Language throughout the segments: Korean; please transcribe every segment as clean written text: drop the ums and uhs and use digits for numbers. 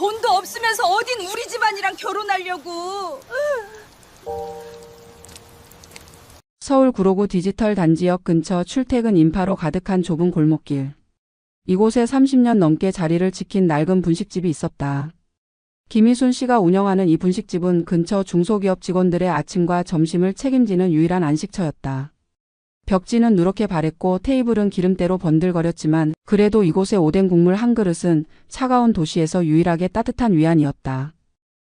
돈도 없으면서 어딘 우리 집안이랑 결혼하려고. 서울 구로구 디지털 단지역 근처 출퇴근 인파로 가득한 좁은 골목길. 이곳에 30년 넘게 자리를 지킨 낡은 분식집이 있었다. 김희순 씨가 운영하는 이 분식집은 근처 중소기업 직원들의 아침과 점심을 책임지는 유일한 안식처였다. 벽지는 누렇게 바랬고 테이블은 기름때로 번들거렸지만 그래도 이곳의 오뎅 국물 한 그릇은 차가운 도시에서 유일하게 따뜻한 위안이었다.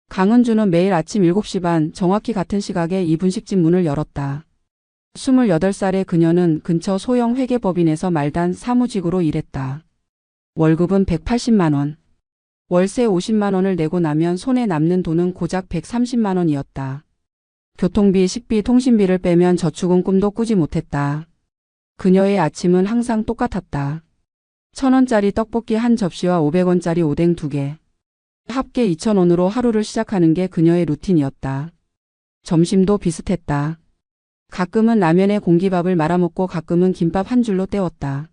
강은주는 매일 아침 7시 반 정확히 같은 시각에 이 분식집 문을 열었다. 28살의 그녀는 근처 소형 회계법인에서 말단 사무직으로 일했다. 월급은 180만 원. 월세 50만 원을 내고 나면 손에 남는 돈은 고작 130만 원이었다. 교통비, 식비, 통신비를 빼면 저축은 꿈도 꾸지 못했다. 그녀의 아침은 항상 똑같았다. 1,000원짜리 떡볶이 한 접시와 500원짜리 오뎅 2개. 합계 2,000원으로 하루를 시작하는 게 그녀의 루틴이었다. 점심도 비슷했다. 가끔은 라면에 공기밥을 말아먹고 가끔은 김밥 한 줄로 때웠다.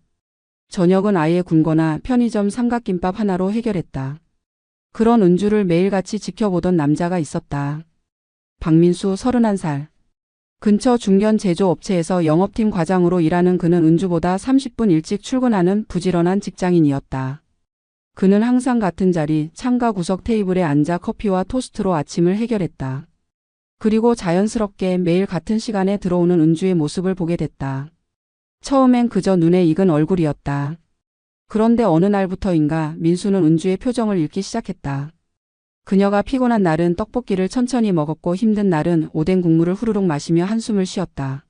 저녁은 아예 굶거나 편의점 삼각김밥 하나로 해결했다. 그런 은주를 매일같이 지켜보던 남자가 있었다. 박민수 31살. 근처 중견 제조업체에서 영업팀 과장으로 일하는 그는 은주보다 30분 일찍 출근하는 부지런한 직장인이었다. 그는 항상 같은 자리, 창가 구석 테이블에 앉아 커피와 토스트로 아침을 해결했다. 그리고 자연스럽게 매일 같은 시간에 들어오는 은주의 모습을 보게 됐다. 처음엔 그저 눈에 익은 얼굴이었다. 그런데 어느 날부터인가 민수는 은주의 표정을 읽기 시작했다. 그녀가 피곤한 날은 떡볶이를 천천히 먹었고 힘든 날은 오뎅 국물을 후루룩 마시며 한숨을 쉬었다.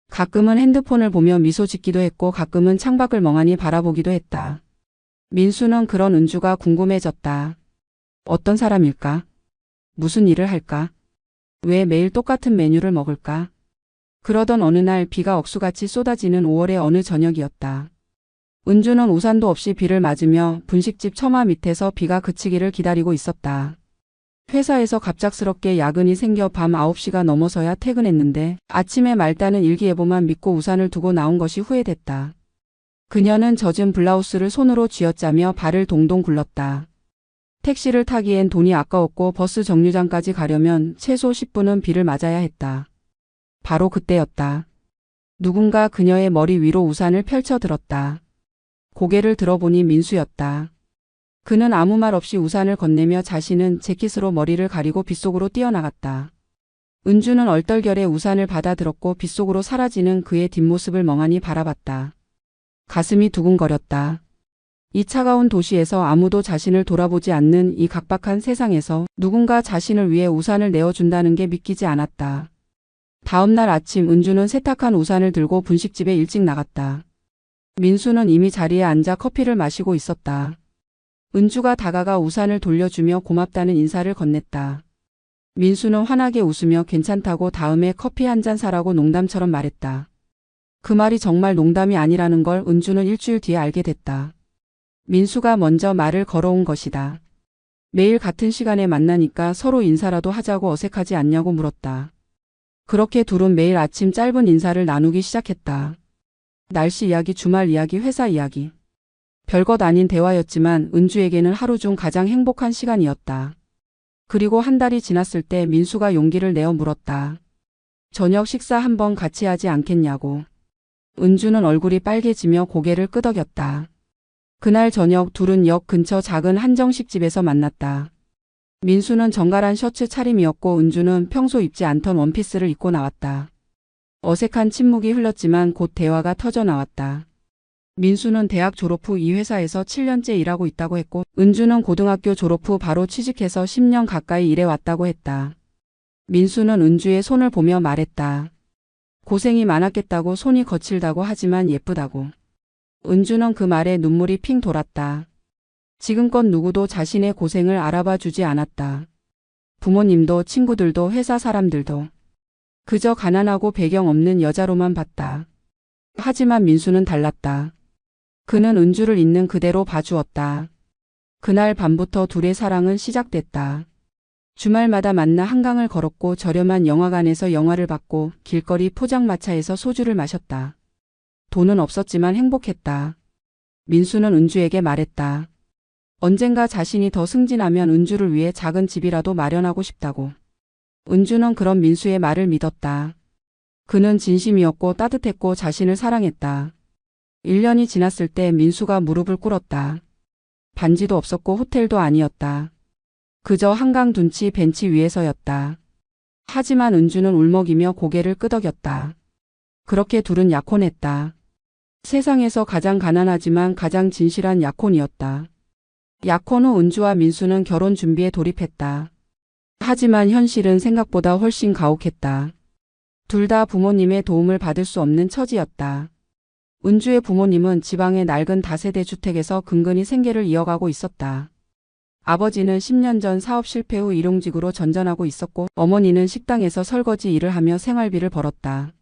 가끔은 핸드폰을 보며 미소 짓기도 했고 가끔은 창밖을 멍하니 바라보기도 했다. 민수는 그런 은주가 궁금해졌다. 어떤 사람일까? 무슨 일을 할까? 왜 매일 똑같은 메뉴를 먹을까? 그러던 어느 날 비가 억수같이 쏟아지는 5월의 어느 저녁이었다. 은주는 우산도 없이 비를 맞으며 분식집 처마 밑에서 비가 그치기를 기다리고 있었다. 회사에서 갑작스럽게 야근이 생겨 밤 9시가 넘어서야 퇴근했는데 아침에 말단은 일기예보만 믿고 우산을 두고 나온 것이 후회됐다. 그녀는 젖은 블라우스를 손으로 쥐어짜며 발을 동동 굴렀다. 택시를 타기엔 돈이 아까웠고 버스 정류장까지 가려면 최소 10분은 비를 맞아야 했다. 바로 그때였다. 누군가 그녀의 머리 위로 우산을 펼쳐 들었다. 고개를 들어보니 민수였다. 그는 아무 말 없이 우산을 건네며 자신은 재킷으로 머리를 가리고 빗속으로 뛰어나갔다. 은주는 얼떨결에 우산을 받아들었고 빗속으로 사라지는 그의 뒷모습을 멍하니 바라봤다. 가슴이 두근거렸다. 이 차가운 도시에서 아무도 자신을 돌아보지 않는 이 각박한 세상에서 누군가 자신을 위해 우산을 내어준다는 게 믿기지 않았다. 다음 날 아침 은주는 세탁한 우산을 들고 분식집에 일찍 나갔다. 민수는 이미 자리에 앉아 커피를 마시고 있었다. 은주가 다가가 우산을 돌려주며 고맙다는 인사를 건넸다. 민수는 환하게 웃으며 괜찮다고 다음에 커피 한 잔 사라고 농담처럼 말했다. 그 말이 정말 농담이 아니라는 걸 은주는 일주일 뒤에 알게 됐다. 민수가 먼저 말을 걸어온 것이다. 매일 같은 시간에 만나니까 서로 인사라도 하자고 어색하지 않냐고 물었다. 그렇게 둘은 매일 아침 짧은 인사를 나누기 시작했다. 날씨 이야기, 주말 이야기, 회사 이야기. 별것 아닌 대화였지만 은주에게는 하루 중 가장 행복한 시간이었다. 그리고 한 달이 지났을 때 민수가 용기를 내어 물었다. 저녁 식사 한번 같이 하지 않겠냐고. 은주는 얼굴이 빨개지며 고개를 끄덕였다. 그날 저녁 둘은 역 근처 작은 한정식집에서 만났다. 민수는 정갈한 셔츠 차림이었고 은주는 평소 입지 않던 원피스를 입고 나왔다. 어색한 침묵이 흘렀지만 곧 대화가 터져 나왔다. 민수는 대학 졸업 후 이 회사에서 7년째 일하고 있다고 했고 은주는 고등학교 졸업 후 바로 취직해서 10년 가까이 일해왔다고 했다. 민수는 은주의 손을 보며 말했다. 고생이 많았겠다고. 손이 거칠다고 하지만 예쁘다고. 은주는 그 말에 눈물이 핑 돌았다. 지금껏 누구도 자신의 고생을 알아봐 주지 않았다. 부모님도 친구들도 회사 사람들도. 그저 가난하고 배경 없는 여자로만 봤다. 하지만 민수는 달랐다. 그는 은주를 있는 그대로 봐주었다. 그날 밤부터 둘의 사랑은 시작됐다. 주말마다 만나 한강을 걸었고 저렴한 영화관에서 영화를 봤고 길거리 포장마차에서 소주를 마셨다. 돈은 없었지만 행복했다. 민수는 은주에게 말했다. 언젠가 자신이 더 승진하면 은주를 위해 작은 집이라도 마련하고 싶다고. 은주는 그런 민수의 말을 믿었다. 그는 진심이었고 따뜻했고 자신을 사랑했다. 1년이 지났을 때 민수가 무릎을 꿇었다. 반지도 없었고 호텔도 아니었다. 그저 한강 둔치 벤치 위에서였다. 하지만 은주는 울먹이며 고개를 끄덕였다. 그렇게 둘은 약혼했다. 세상에서 가장 가난하지만 가장 진실한 약혼이었다. 약혼 후 은주와 민수는 결혼 준비에 돌입했다. 하지만 현실은 생각보다 훨씬 가혹했다. 둘 다 부모님의 도움을 받을 수 없는 처지였다. 은주의 부모님은 지방의 낡은 다세대 주택에서 근근히 생계를 이어가고 있었다. 아버지는 10년 전 사업 실패 후 일용직으로 전전하고 있었고 어머니는 식당에서 설거지 일을 하며 생활비를 벌었다.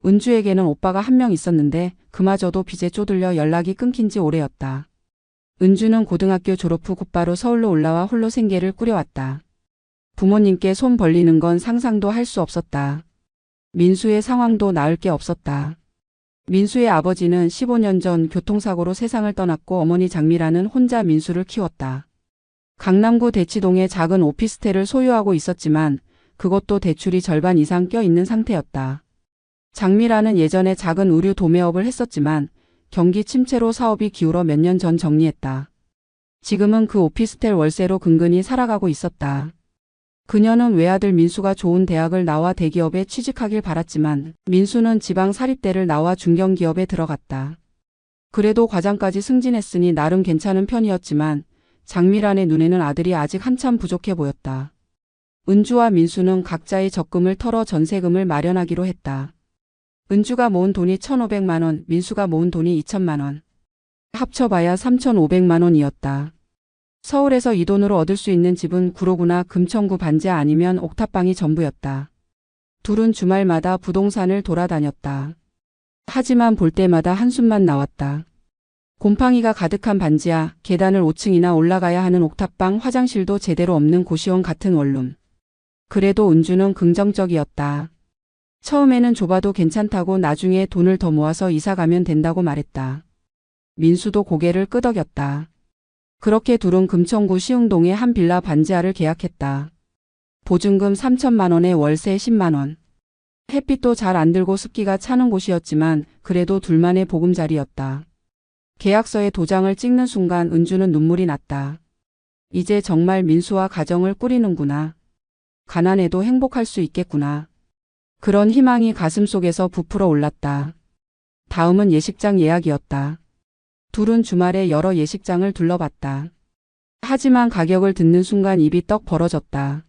은주에게는 오빠가 한 명 있었는데 그마저도 빚에 쪼들려 연락이 끊긴 지 오래였다. 은주는 고등학교 졸업 후 곧바로 서울로 올라와 홀로 생계를 꾸려왔다. 부모님께 손 벌리는 건 상상도 할 수 없었다. 민수의 상황도 나을 게 없었다. 민수의 아버지는 15년 전 교통사고로 세상을 떠났고 어머니 장미라는 혼자 민수를 키웠다. 강남구 대치동에 작은 오피스텔을 소유하고 있었지만 그것도 대출이 절반 이상 껴있는 상태였다. 장미라는 예전에 작은 의류 도매업을 했었지만 경기 침체로 사업이 기울어 몇 년 전 정리했다. 지금은 그 오피스텔 월세로 근근히 살아가고 있었다. 그녀는 외아들 민수가 좋은 대학을 나와 대기업에 취직하길 바랐지만 민수는 지방 사립대를 나와 중견기업에 들어갔다. 그래도 과장까지 승진했으니 나름 괜찮은 편이었지만 장미란의 눈에는 아들이 아직 한참 부족해 보였다. 은주와 민수는 각자의 적금을 털어 전세금을 마련하기로 했다. 은주가 모은 돈이 1,500만 원, 민수가 모은 돈이 2,000만 원. 합쳐봐야 3,500만 원이었다. 서울에서 이 돈으로 얻을 수 있는 집은 구로구나 금천구 반지 아니면 옥탑방이 전부였다. 둘은 주말마다 부동산을 돌아다녔다. 하지만 볼 때마다 한숨만 나왔다. 곰팡이가 가득한 반지하, 계단을 5층이나 올라가야 하는 옥탑방, 화장실도 제대로 없는 고시원 같은 원룸. 그래도 은주는 긍정적이었다. 처음에는 좁아도 괜찮다고 나중에 돈을 더 모아서 이사 가면 된다고 말했다. 민수도 고개를 끄덕였다. 그렇게 둘은 금천구 시흥동의 한 빌라 반지하를 계약했다. 보증금 3천만 원에 월세 10만 원. 햇빛도 잘 안 들고 습기가 차는 곳이었지만 그래도 둘만의 보금자리였다. 계약서에 도장을 찍는 순간 은주는 눈물이 났다. 이제 정말 민수와 가정을 꾸리는구나. 가난해도 행복할 수 있겠구나. 그런 희망이 가슴속에서 부풀어 올랐다. 다음은 예식장 예약이었다. 둘은 주말에 여러 예식장을 둘러봤다. 하지만 가격을 듣는 순간 입이 떡 벌어졌다.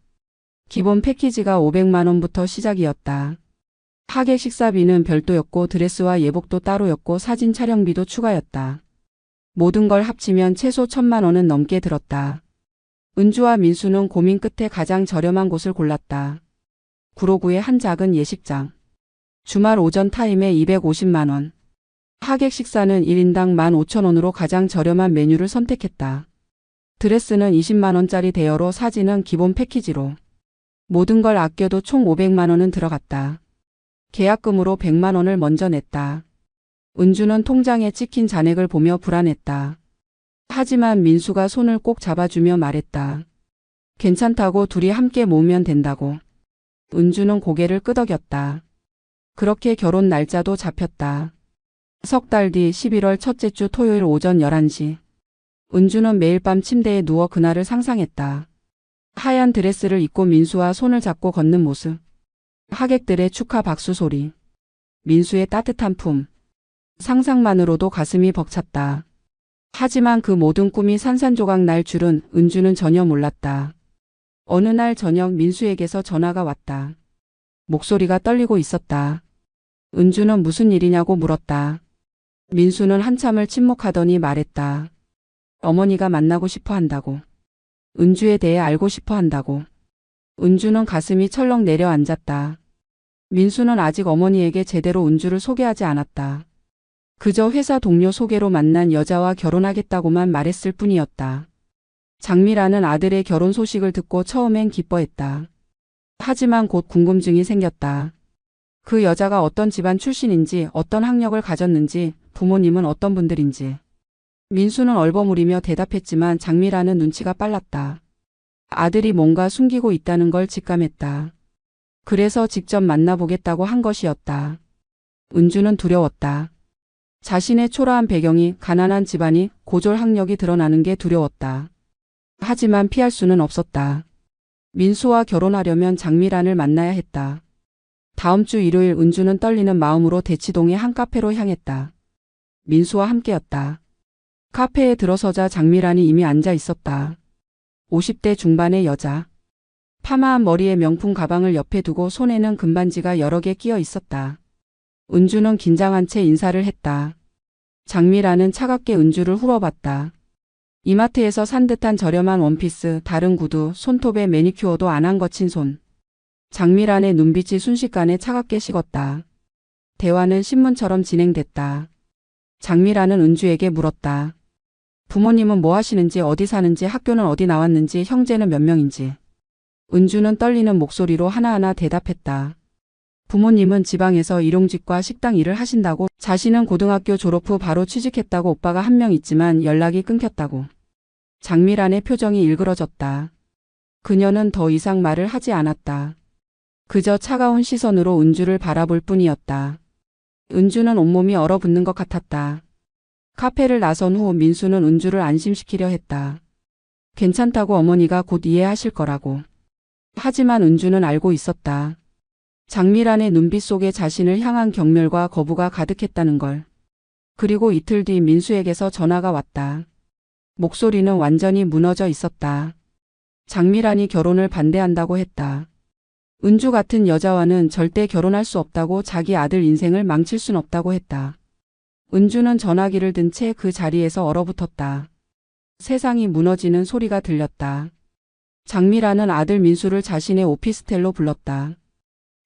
기본 패키지가 500만 원부터 시작이었다. 하객 식사비는 별도였고 드레스와 예복도 따로였고 사진 촬영비도 추가였다. 모든 걸 합치면 최소 1,000만 원은 넘게 들었다. 은주와 민수는 고민 끝에 가장 저렴한 곳을 골랐다. 구로구의 한 작은 예식장. 주말 오전 타임에 250만 원. 하객 식사는 1인당 15,000원으로 가장 저렴한 메뉴를 선택했다. 드레스는 20만 원짜리 대여로 사진은 기본 패키지로. 모든 걸 아껴도 총 500만 원은 들어갔다. 계약금으로 100만 원을 먼저 냈다. 은주는 통장에 찍힌 잔액을 보며 불안했다. 하지만 민수가 손을 꼭 잡아주며 말했다. 괜찮다고 둘이 함께 모으면 된다고. 은주는 고개를 끄덕였다. 그렇게 결혼 날짜도 잡혔다. 석 달 뒤 11월 첫째 주 토요일 오전 11시. 은주는 매일 밤 침대에 누워 그날을 상상했다. 하얀 드레스를 입고 민수와 손을 잡고 걷는 모습. 하객들의 축하 박수 소리. 민수의 따뜻한 품. 상상만으로도 가슴이 벅찼다. 하지만 그 모든 꿈이 산산조각 날 줄은 은주는 전혀 몰랐다. 어느 날 저녁 민수에게서 전화가 왔다. 목소리가 떨리고 있었다. 은주는 무슨 일이냐고 물었다. 민수는 한참을 침묵하더니 말했다. 어머니가 만나고 싶어 한다고. 은주에 대해 알고 싶어 한다고. 은주는 가슴이 철렁 내려앉았다. 민수는 아직 어머니에게 제대로 은주를 소개하지 않았다. 그저 회사 동료 소개로 만난 여자와 결혼하겠다고만 말했을 뿐이었다. 장미라는 아들의 결혼 소식을 듣고 처음엔 기뻐했다. 하지만 곧 궁금증이 생겼다. 그 여자가 어떤 집안 출신인지, 어떤 학력을 가졌는지, 부모님은 어떤 분들인지. 민수는 얼버무리며 대답했지만 장미라는 눈치가 빨랐다. 아들이 뭔가 숨기고 있다는 걸 직감했다. 그래서 직접 만나보겠다고 한 것이었다. 은주는 두려웠다. 자신의 초라한 배경이, 가난한 집안이, 고졸 학력이 드러나는 게 두려웠다. 하지만 피할 수는 없었다. 민수와 결혼하려면 장미란을 만나야 했다. 다음 주 일요일 은주는 떨리는 마음으로 대치동의 한 카페로 향했다. 민수와 함께였다. 카페에 들어서자 장미란이 이미 앉아 있었다. 50대 중반의 여자. 파마한 머리에 명품 가방을 옆에 두고 손에는 금반지가 여러 개 끼어 있었다. 은주는 긴장한 채 인사를 했다. 장미란은 차갑게 은주를 후려봤다. 이마트에서 산 듯한 저렴한 원피스, 다른 구두, 손톱에 매니큐어도 안 한 거친 손. 장미란의 눈빛이 순식간에 차갑게 식었다. 대화는 신문처럼 진행됐다. 장미란은 은주에게 물었다. 부모님은 뭐 하시는지, 어디 사는지, 학교는 어디 나왔는지, 형제는 몇 명인지. 은주는 떨리는 목소리로 하나하나 대답했다. 부모님은 지방에서 일용직과 식당 일을 하신다고, 자신은 고등학교 졸업 후 바로 취직했다고, 오빠가 한 명 있지만 연락이 끊겼다고. 장미란의 표정이 일그러졌다. 그녀는 더 이상 말을 하지 않았다. 그저 차가운 시선으로 은주를 바라볼 뿐이었다. 은주는 온몸이 얼어붙는 것 같았다. 카페를 나선 후 민수는 은주를 안심시키려 했다. 괜찮다고, 어머니가 곧 이해하실 거라고. 하지만 은주는 알고 있었다. 장미란의 눈빛 속에 자신을 향한 경멸과 거부가 가득했다는 걸. 그리고 이틀 뒤 민수에게서 전화가 왔다. 목소리는 완전히 무너져 있었다. 장미란이 결혼을 반대한다고 했다. 은주 같은 여자와는 절대 결혼할 수 없다고, 자기 아들 인생을 망칠 순 없다고 했다. 은주는 전화기를 든 채 그 자리에서 얼어붙었다. 세상이 무너지는 소리가 들렸다. 장미란은 아들 민수를 자신의 오피스텔로 불렀다.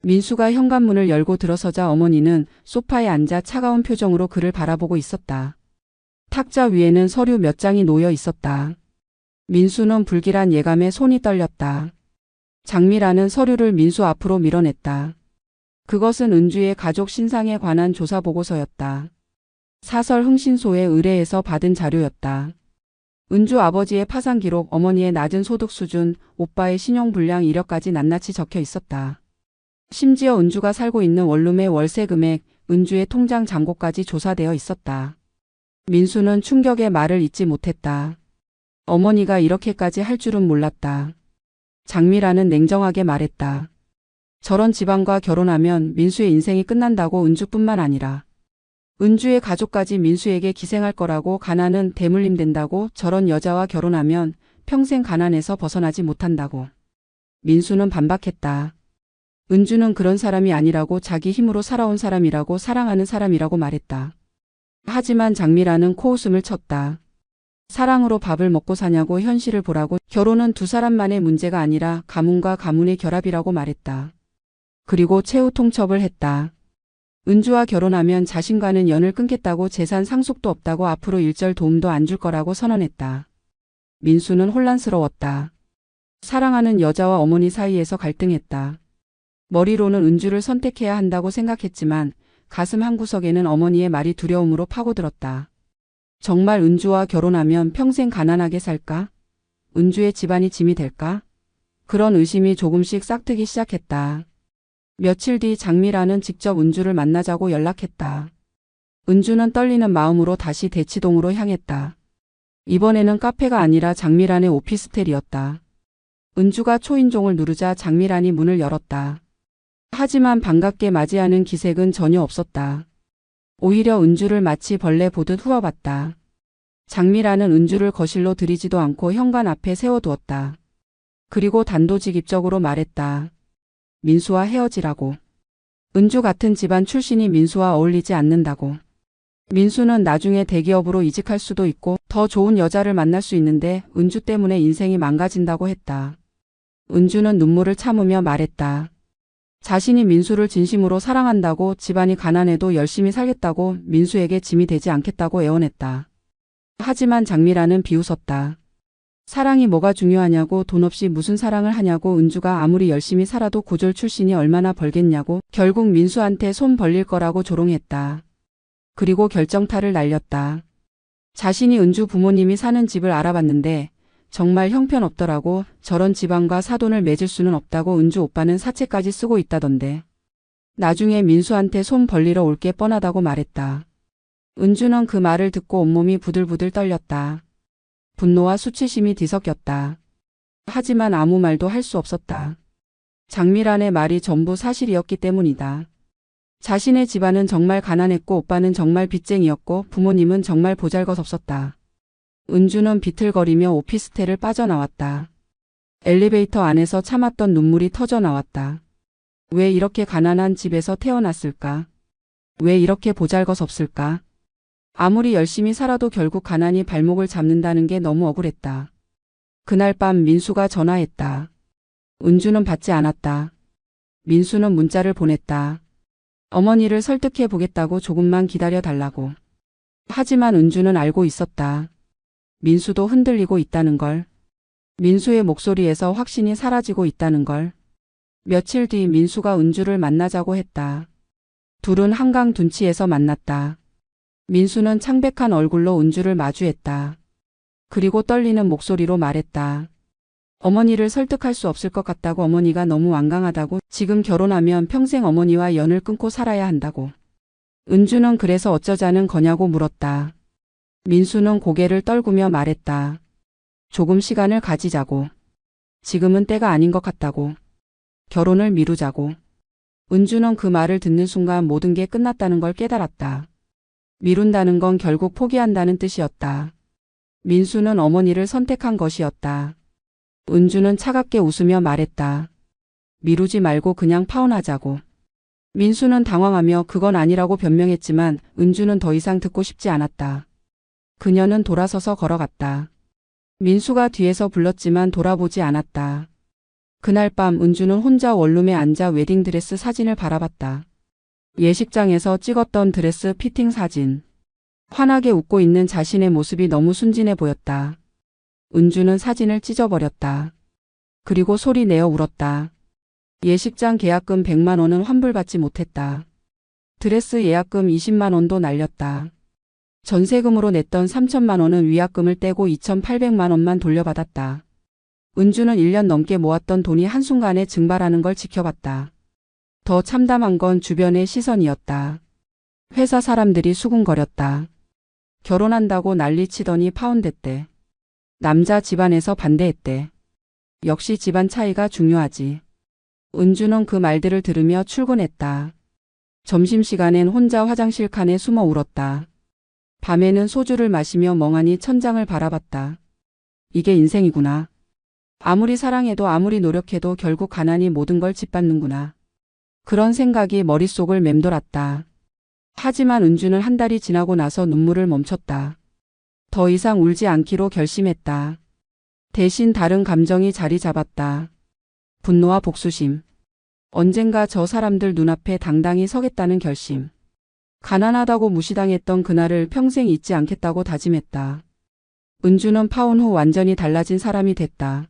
민수가 현관문을 열고 들어서자 어머니는 소파에 앉아 차가운 표정으로 그를 바라보고 있었다. 탁자 위에는 서류 몇 장이 놓여 있었다. 민수는 불길한 예감에 손이 떨렸다. 장미란은 서류를 민수 앞으로 밀어냈다. 그것은 은주의 가족 신상에 관한 조사 보고서였다. 사설 흥신소에 의뢰해서 받은 자료였다. 은주 아버지의 파산 기록, 어머니의 낮은 소득 수준, 오빠의 신용불량 이력까지 낱낱이 적혀 있었다. 심지어 은주가 살고 있는 원룸의 월세 금액, 은주의 통장 잔고까지 조사되어 있었다. 민수는 충격의 말을 잇지 못했다. 어머니가 이렇게까지 할 줄은 몰랐다. 장미란은 냉정하게 말했다. 저런 집안과 결혼하면 민수의 인생이 끝난다고. 은주뿐만 아니라 은주의 가족까지 민수에게 기생할 거라고. 가난은 대물림 된다고. 저런 여자와 결혼하면 평생 가난에서 벗어나지 못한다고. 민수는 반박했다. 은주는 그런 사람이 아니라고, 자기 힘으로 살아온 사람이라고, 사랑하는 사람이라고 말했다. 하지만 장미란은 코웃음을 쳤다. 사랑으로 밥을 먹고 사냐고, 현실을 보라고. 결혼은 두 사람만의 문제가 아니라 가문과 가문의 결합이라고 말했다. 그리고 최후 통첩을 했다. 은주와 결혼하면 자신과는 연을 끊겠다고, 재산 상속도 없다고, 앞으로 일절 도움도 안 줄 거라고 선언했다. 민수는 혼란스러웠다. 사랑하는 여자와 어머니 사이에서 갈등했다. 머리로는 은주를 선택해야 한다고 생각했지만 가슴 한구석에는 어머니의 말이 두려움으로 파고들었다. 정말 은주와 결혼하면 평생 가난하게 살까? 은주의 집안이 짐이 될까? 그런 의심이 조금씩 싹트기 시작했다. 며칠 뒤 장미란은 직접 은주를 만나자고 연락했다. 은주는 떨리는 마음으로 다시 대치동으로 향했다. 이번에는 카페가 아니라 장미란의 오피스텔이었다. 은주가 초인종을 누르자 장미란이 문을 열었다. 하지만 반갑게 맞이하는 기색은 전혀 없었다. 오히려 은주를 마치 벌레 보듯 후려봤다. 장미란은 은주를 거실로 들이지도 않고 현관 앞에 세워두었다. 그리고 단도직입적으로 말했다. 민수와 헤어지라고. 은주 같은 집안 출신이 민수와 어울리지 않는다고. 민수는 나중에 대기업으로 이직할 수도 있고 더 좋은 여자를 만날 수 있는데 은주 때문에 인생이 망가진다고 했다. 은주는 눈물을 참으며 말했다. 자신이 민수를 진심으로 사랑한다고, 집안이 가난해도 열심히 살겠다고, 민수에게 짐이 되지 않겠다고 애원했다. 하지만 장미란은 비웃었다. 사랑이 뭐가 중요하냐고, 돈 없이 무슨 사랑을 하냐고, 은주가 아무리 열심히 살아도 고졸 출신이 얼마나 벌겠냐고, 결국 민수한테 손 벌릴 거라고 조롱했다. 그리고 결정타를 날렸다. 자신이 은주 부모님이 사는 집을 알아봤는데 정말 형편없더라고. 저런 집안과 사돈을 맺을 수는 없다고 은주 오빠는 사채까지 쓰고 있다던데. 나중에 민수한테 손 벌리러 올 게 뻔하다고 말했다. 은주는 그 말을 듣고 온몸이 부들부들 떨렸다. 분노와 수치심이 뒤섞였다. 하지만 아무 말도 할 수 없었다. 장미란의 말이 전부 사실이었기 때문이다. 자신의 집안은 정말 가난했고 오빠는 정말 빚쟁이였고 부모님은 정말 보잘것없었다. 은주는 비틀거리며 오피스텔을 빠져나왔다. 엘리베이터 안에서 참았던 눈물이 터져 나왔다. 왜 이렇게 가난한 집에서 태어났을까? 왜 이렇게 보잘것없을까? 아무리 열심히 살아도 결국 가난이 발목을 잡는다는 게 너무 억울했다. 그날 밤 민수가 전화했다. 은주는 받지 않았다. 민수는 문자를 보냈다. 어머니를 설득해 보겠다고 조금만 기다려 달라고. 하지만 은주는 알고 있었다. 민수도 흔들리고 있다는 걸. 민수의 목소리에서 확신이 사라지고 있다는 걸. 며칠 뒤 민수가 은주를 만나자고 했다. 둘은 한강 둔치에서 만났다. 민수는 창백한 얼굴로 은주를 마주했다. 그리고 떨리는 목소리로 말했다. 어머니를 설득할 수 없을 것 같다고. 어머니가 너무 완강하다고. 지금 결혼하면 평생 어머니와 연을 끊고 살아야 한다고. 은주는 그래서 어쩌자는 거냐고 물었다. 민수는 고개를 떨구며 말했다. 조금 시간을 가지자고. 지금은 때가 아닌 것 같다고. 결혼을 미루자고. 은주는 그 말을 듣는 순간 모든 게 끝났다는 걸 깨달았다. 미룬다는 건 결국 포기한다는 뜻이었다. 민수는 어머니를 선택한 것이었다. 은주는 차갑게 웃으며 말했다. 미루지 말고 그냥 파혼하자고. 민수는 당황하며 그건 아니라고 변명했지만 은주는 더 이상 듣고 싶지 않았다. 그녀는 돌아서서 걸어갔다. 민수가 뒤에서 불렀지만 돌아보지 않았다. 그날 밤 은주는 혼자 원룸에 앉아 웨딩드레스 사진을 바라봤다. 예식장에서 찍었던 드레스 피팅 사진. 환하게 웃고 있는 자신의 모습이 너무 순진해 보였다. 은주는 사진을 찢어버렸다. 그리고 소리 내어 울었다. 예식장 계약금 100만 원은 환불받지 못했다. 드레스 예약금 20만 원도 날렸다. 전세금으로 냈던 3천만 원은 위약금을 떼고 2,800만 원만 돌려받았다. 은주는 1년 넘게 모았던 돈이 한순간에 증발하는 걸 지켜봤다. 더 참담한 건 주변의 시선이었다. 회사 사람들이 수군거렸다. 결혼한다고 난리치더니 파혼됐대. 남자 집안에서 반대했대. 역시 집안 차이가 중요하지. 은주는 그 말들을 들으며 출근했다. 점심시간엔 혼자 화장실 칸에 숨어 울었다. 밤에는 소주를 마시며 멍하니 천장을 바라봤다. 이게 인생이구나. 아무리 사랑해도 아무리 노력해도 결국 가난이 모든 걸 짓밟는구나. 그런 생각이 머릿속을 맴돌았다. 하지만 은주는 한 달이 지나고 나서 눈물을 멈췄다. 더 이상 울지 않기로 결심했다. 대신 다른 감정이 자리 잡았다. 분노와 복수심. 언젠가 저 사람들 눈앞에 당당히 서겠다는 결심. 가난하다고 무시당했던 그날을 평생 잊지 않겠다고 다짐했다. 은주는 파혼 후 완전히 달라진 사람이 됐다.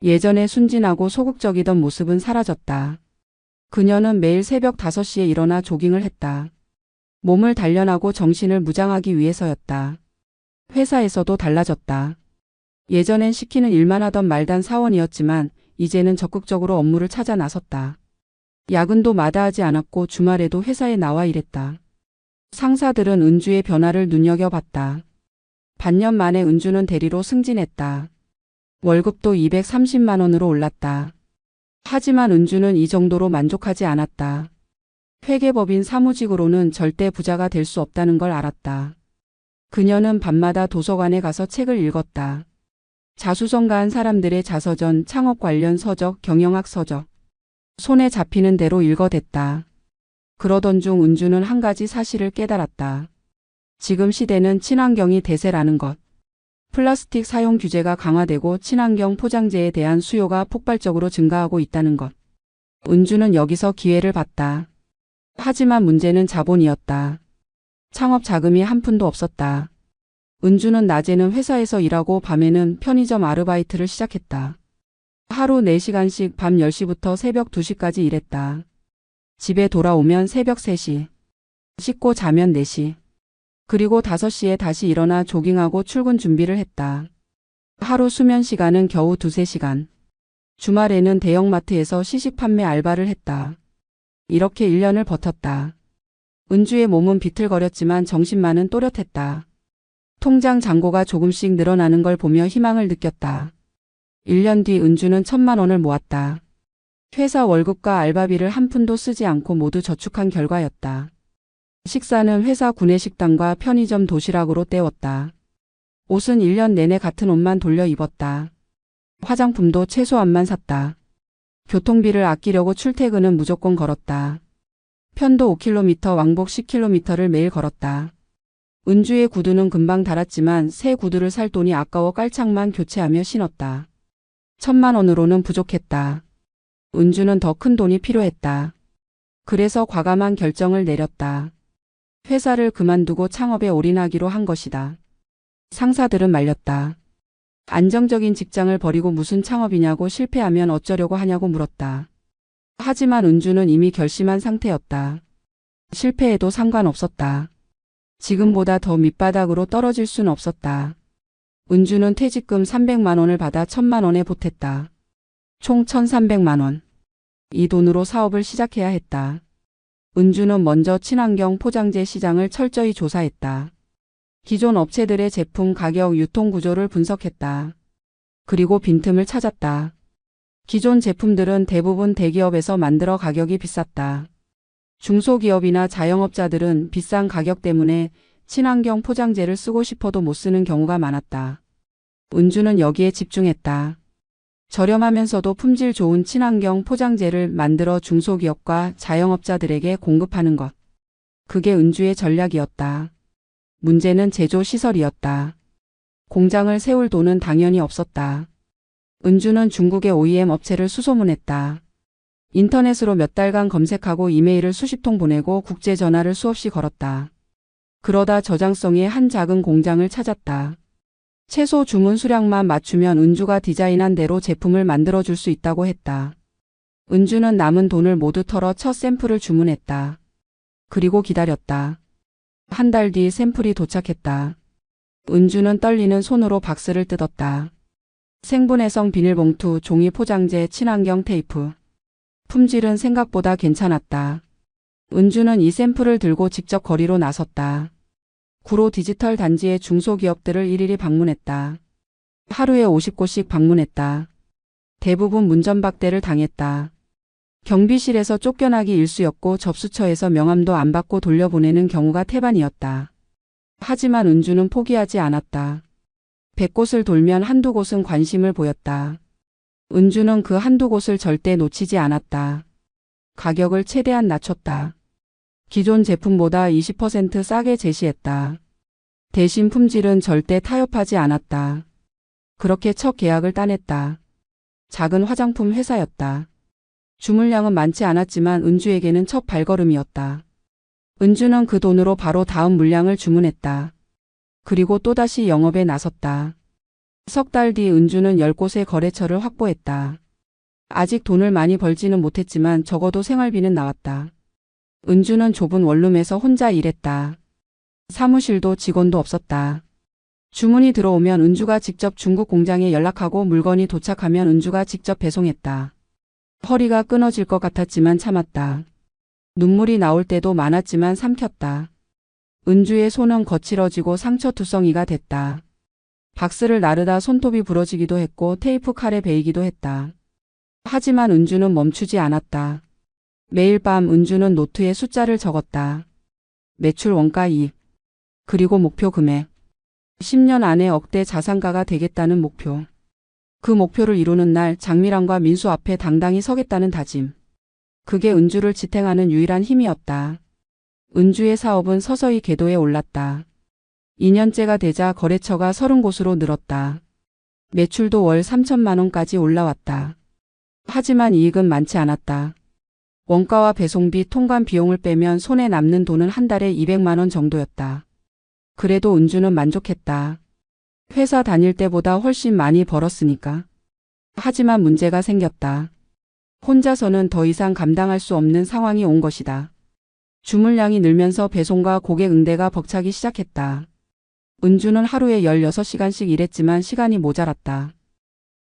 예전에 순진하고 소극적이던 모습은 사라졌다. 그녀는 매일 새벽 5시에 일어나 조깅을 했다. 몸을 단련하고 정신을 무장하기 위해서였다. 회사에서도 달라졌다. 예전엔 시키는 일만 하던 말단 사원이었지만 이제는 적극적으로 업무를 찾아 나섰다. 야근도 마다하지 않았고 주말에도 회사에 나와 일했다. 상사들은 은주의 변화를 눈여겨봤다. 반년 만에 은주는 대리로 승진했다. 월급도 230만 원으로 올랐다. 하지만 은주는 이 정도로 만족하지 않았다. 회계법인 사무직으로는 절대 부자가 될 수 없다는 걸 알았다. 그녀는 밤마다 도서관에 가서 책을 읽었다. 자수성가한 사람들의 자서전, 창업 관련 서적, 경영학 서적. 손에 잡히는 대로 읽어댔다. 그러던 중 은주는 한 가지 사실을 깨달았다. 지금 시대는 친환경이 대세라는 것. 플라스틱 사용 규제가 강화되고 친환경 포장재에 대한 수요가 폭발적으로 증가하고 있다는 것. 은주는 여기서 기회를 봤다. 하지만 문제는 자본이었다. 창업 자금이 한 푼도 없었다. 은주는 낮에는 회사에서 일하고 밤에는 편의점 아르바이트를 시작했다. 하루 4시간씩 밤 10시부터 새벽 2시까지 일했다. 집에 돌아오면 새벽 3시. 씻고 자면 4시. 그리고 5시에 다시 일어나 조깅하고 출근 준비를 했다. 하루 수면 시간은 겨우 2~3시간. 주말에는 대형마트에서 시식 판매 알바를 했다. 이렇게 1년을 버텼다. 은주의 몸은 비틀거렸지만 정신만은 또렷했다. 통장 잔고가 조금씩 늘어나는 걸 보며 희망을 느꼈다. 1년 뒤 은주는 1,000만 원을 모았다. 회사 월급과 알바비를 한 푼도 쓰지 않고 모두 저축한 결과였다. 식사는 회사 구내식당과 편의점 도시락으로 때웠다. 옷은 1년 내내 같은 옷만 돌려 입었다. 화장품도 최소한만 샀다. 교통비를 아끼려고 출퇴근은 무조건 걸었다. 편도 5km, 왕복 10km를 매일 걸었다. 은주의 구두는 금방 닳았지만 새 구두를 살 돈이 아까워 깔창만 교체하며 신었다. 1,000만 원으로는 부족했다. 은주는 더 큰 돈이 필요했다. 그래서 과감한 결정을 내렸다. 회사를 그만두고 창업에 올인하기로 한 것이다. 상사들은 말렸다. 안정적인 직장을 버리고 무슨 창업이냐고, 실패하면 어쩌려고 하냐고 물었다. 하지만 은주는 이미 결심한 상태였다. 실패해도 상관없었다. 지금보다 더 밑바닥으로 떨어질 순 없었다. 은주는 퇴직금 300만 원을 받아 1,000만 원에 보탰다. 총 1,300만 원. 이 돈으로 사업을 시작해야 했다. 은주는 먼저 친환경 포장재 시장을 철저히 조사했다. 기존 업체들의 제품 가격, 유통 구조를 분석했다. 그리고 빈틈을 찾았다. 기존 제품들은 대부분 대기업에서 만들어 가격이 비쌌다. 중소기업이나 자영업자들은 비싼 가격 때문에 친환경 포장재를 쓰고 싶어도 못 쓰는 경우가 많았다. 은주는 여기에 집중했다. 저렴하면서도 품질 좋은 친환경 포장재를 만들어 중소기업과 자영업자들에게 공급하는 것. 그게 은주의 전략이었다. 문제는 제조 시설이었다. 공장을 세울 돈은 당연히 없었다. 은주는 중국의 OEM 업체를 수소문했다. 인터넷으로 몇 달간 검색하고 이메일을 수십 통 보내고 국제 전화를 수없이 걸었다. 그러다 저장성의 한 작은 공장을 찾았다. 최소 주문 수량만 맞추면 은주가 디자인한 대로 제품을 만들어줄 수 있다고 했다. 은주는 남은 돈을 모두 털어 첫 샘플을 주문했다. 그리고 기다렸다. 한 달 뒤 샘플이 도착했다. 은주는 떨리는 손으로 박스를 뜯었다. 생분해성 비닐봉투, 종이 포장재, 친환경 테이프. 품질은 생각보다 괜찮았다. 은주는 이 샘플을 들고 직접 거리로 나섰다. 구로 디지털 단지의 중소기업들을 일일이 방문했다. 하루에 50곳씩 방문했다. 대부분 문전박대를 당했다. 경비실에서 쫓겨나기 일쑤였고 접수처에서 명함도 안 받고 돌려보내는 경우가 태반이었다. 하지만 은주는 포기하지 않았다. 100곳을 돌면 한두 곳은 관심을 보였다. 은주는 그 한두 곳을 절대 놓치지 않았다. 가격을 최대한 낮췄다. 기존 제품보다 20% 싸게 제시했다. 대신 품질은 절대 타협하지 않았다. 그렇게 첫 계약을 따냈다. 작은 화장품 회사였다. 주문량은 많지 않았지만 은주에게는 첫 발걸음이었다. 은주는 그 돈으로 바로 다음 물량을 주문했다. 그리고 또다시 영업에 나섰다. 석 달 뒤 은주는 10곳의 거래처를 확보했다. 아직 돈을 많이 벌지는 못했지만 적어도 생활비는 나왔다. 은주는 좁은 원룸에서 혼자 일했다. 사무실도 직원도 없었다. 주문이 들어오면 은주가 직접 중국 공장에 연락하고 물건이 도착하면 은주가 직접 배송했다. 허리가 끊어질 것 같았지만 참았다. 눈물이 나올 때도 많았지만 삼켰다. 은주의 손은 거칠어지고 상처투성이가 됐다. 박스를 나르다 손톱이 부러지기도 했고 테이프 칼에 베이기도 했다. 하지만 은주는 멈추지 않았다. 매일 밤 은주는 노트에 숫자를 적었다. 매출, 원가, 이익, 그리고 목표 금액. 10년 안에 억대 자산가가 되겠다는 목표. 그 목표를 이루는 날 장미랑과 민수 앞에 당당히 서겠다는 다짐. 그게 은주를 지탱하는 유일한 힘이었다. 은주의 사업은 서서히 궤도에 올랐다. 2년째가 되자 거래처가 30곳으로 늘었다. 매출도 월 3천만 원까지 올라왔다. 하지만 이익은 많지 않았다. 원가와 배송비, 통관 비용을 빼면 손에 남는 돈은 한 달에 200만 원 정도였다. 그래도 은주는 만족했다. 회사 다닐 때보다 훨씬 많이 벌었으니까. 하지만 문제가 생겼다. 혼자서는 더 이상 감당할 수 없는 상황이 온 것이다. 주물량이 늘면서 배송과 고객 응대가 벅차기 시작했다. 은주는 하루에 16시간씩 일했지만 시간이 모자랐다.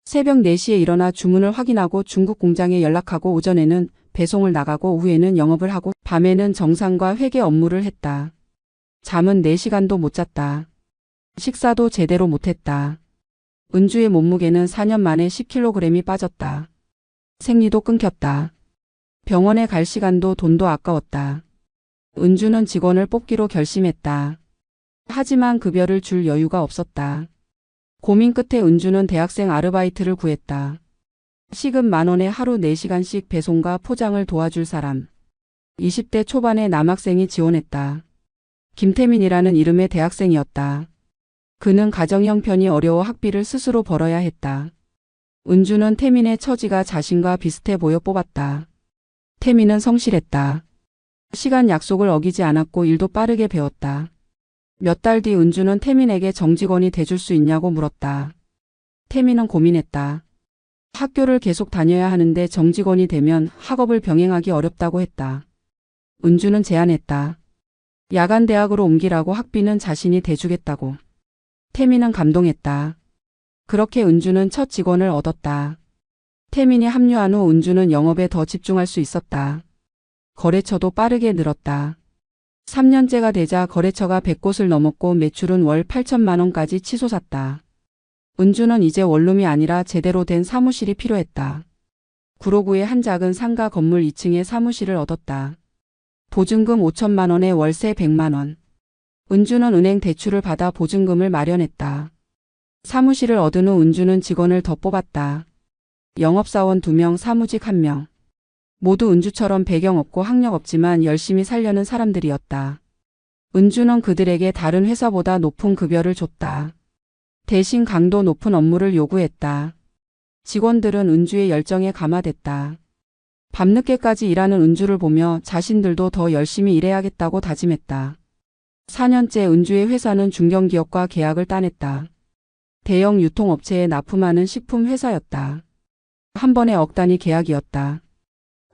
새벽 4시에 일어나 주문을 확인하고 중국 공장에 연락하고 오전에는 배송을 나가고 오후에는 영업을 하고 밤에는 정산과 회계 업무를 했다. 잠은 4시간도 못 잤다. 식사도 제대로 못했다. 은주의 몸무게는 4년 만에 10kg이 빠졌다. 생리도 끊겼다. 병원에 갈 시간도 돈도 아까웠다. 은주는 직원을 뽑기로 결심했다. 하지만 급여를 줄 여유가 없었다. 고민 끝에 은주는 대학생 아르바이트를 구했다. 시급 10,000원에 하루 4시간씩 배송과 포장을 도와줄 사람. 20대 초반의 남학생이 지원했다. 김태민이라는 이름의 대학생이었다. 그는 가정 형편이 어려워 학비를 스스로 벌어야 했다. 은주는 태민의 처지가 자신과 비슷해 보여 뽑았다. 태민은 성실했다. 시간 약속을 어기지 않았고 일도 빠르게 배웠다. 몇 달 뒤 은주는 태민에게 정직원이 돼줄 수 있냐고 물었다. 태민은 고민했다. 학교를 계속 다녀야 하는데 정직원이 되면 학업을 병행하기 어렵다고 했다. 은주는 제안했다. 야간 대학으로 옮기라고 학비는 자신이 대주겠다고. 태민은 감동했다. 그렇게 은주는 첫 직원을 얻었다. 태민이 합류한 후 은주는 영업에 더 집중할 수 있었다. 거래처도 빠르게 늘었다. 3년째가 되자 거래처가 100곳을 넘었고 매출은 월 8천만 원까지 치솟았다. 은주는 이제 원룸이 아니라 제대로 된 사무실이 필요했다. 구로구의 한 작은 상가 건물 2층에 사무실을 얻었다. 보증금 5천만 원에 월세 100만 원. 은주는 은행 대출을 받아 보증금을 마련했다. 사무실을 얻은 후 은주는 직원을 더 뽑았다. 영업사원 2명, 사무직 1명. 모두 은주처럼 배경 없고 학력 없지만 열심히 살려는 사람들이었다. 은주는 그들에게 다른 회사보다 높은 급여를 줬다. 대신 강도 높은 업무를 요구했다. 직원들은 은주의 열정에 감화됐다. 밤늦게까지 일하는 은주를 보며 자신들도 더 열심히 일해야겠다고 다짐했다. 4년째 은주의 회사는 중견기업과 계약을 따냈다. 대형 유통업체에 납품하는 식품 회사였다. 한 번에 억 단위 계약이었다.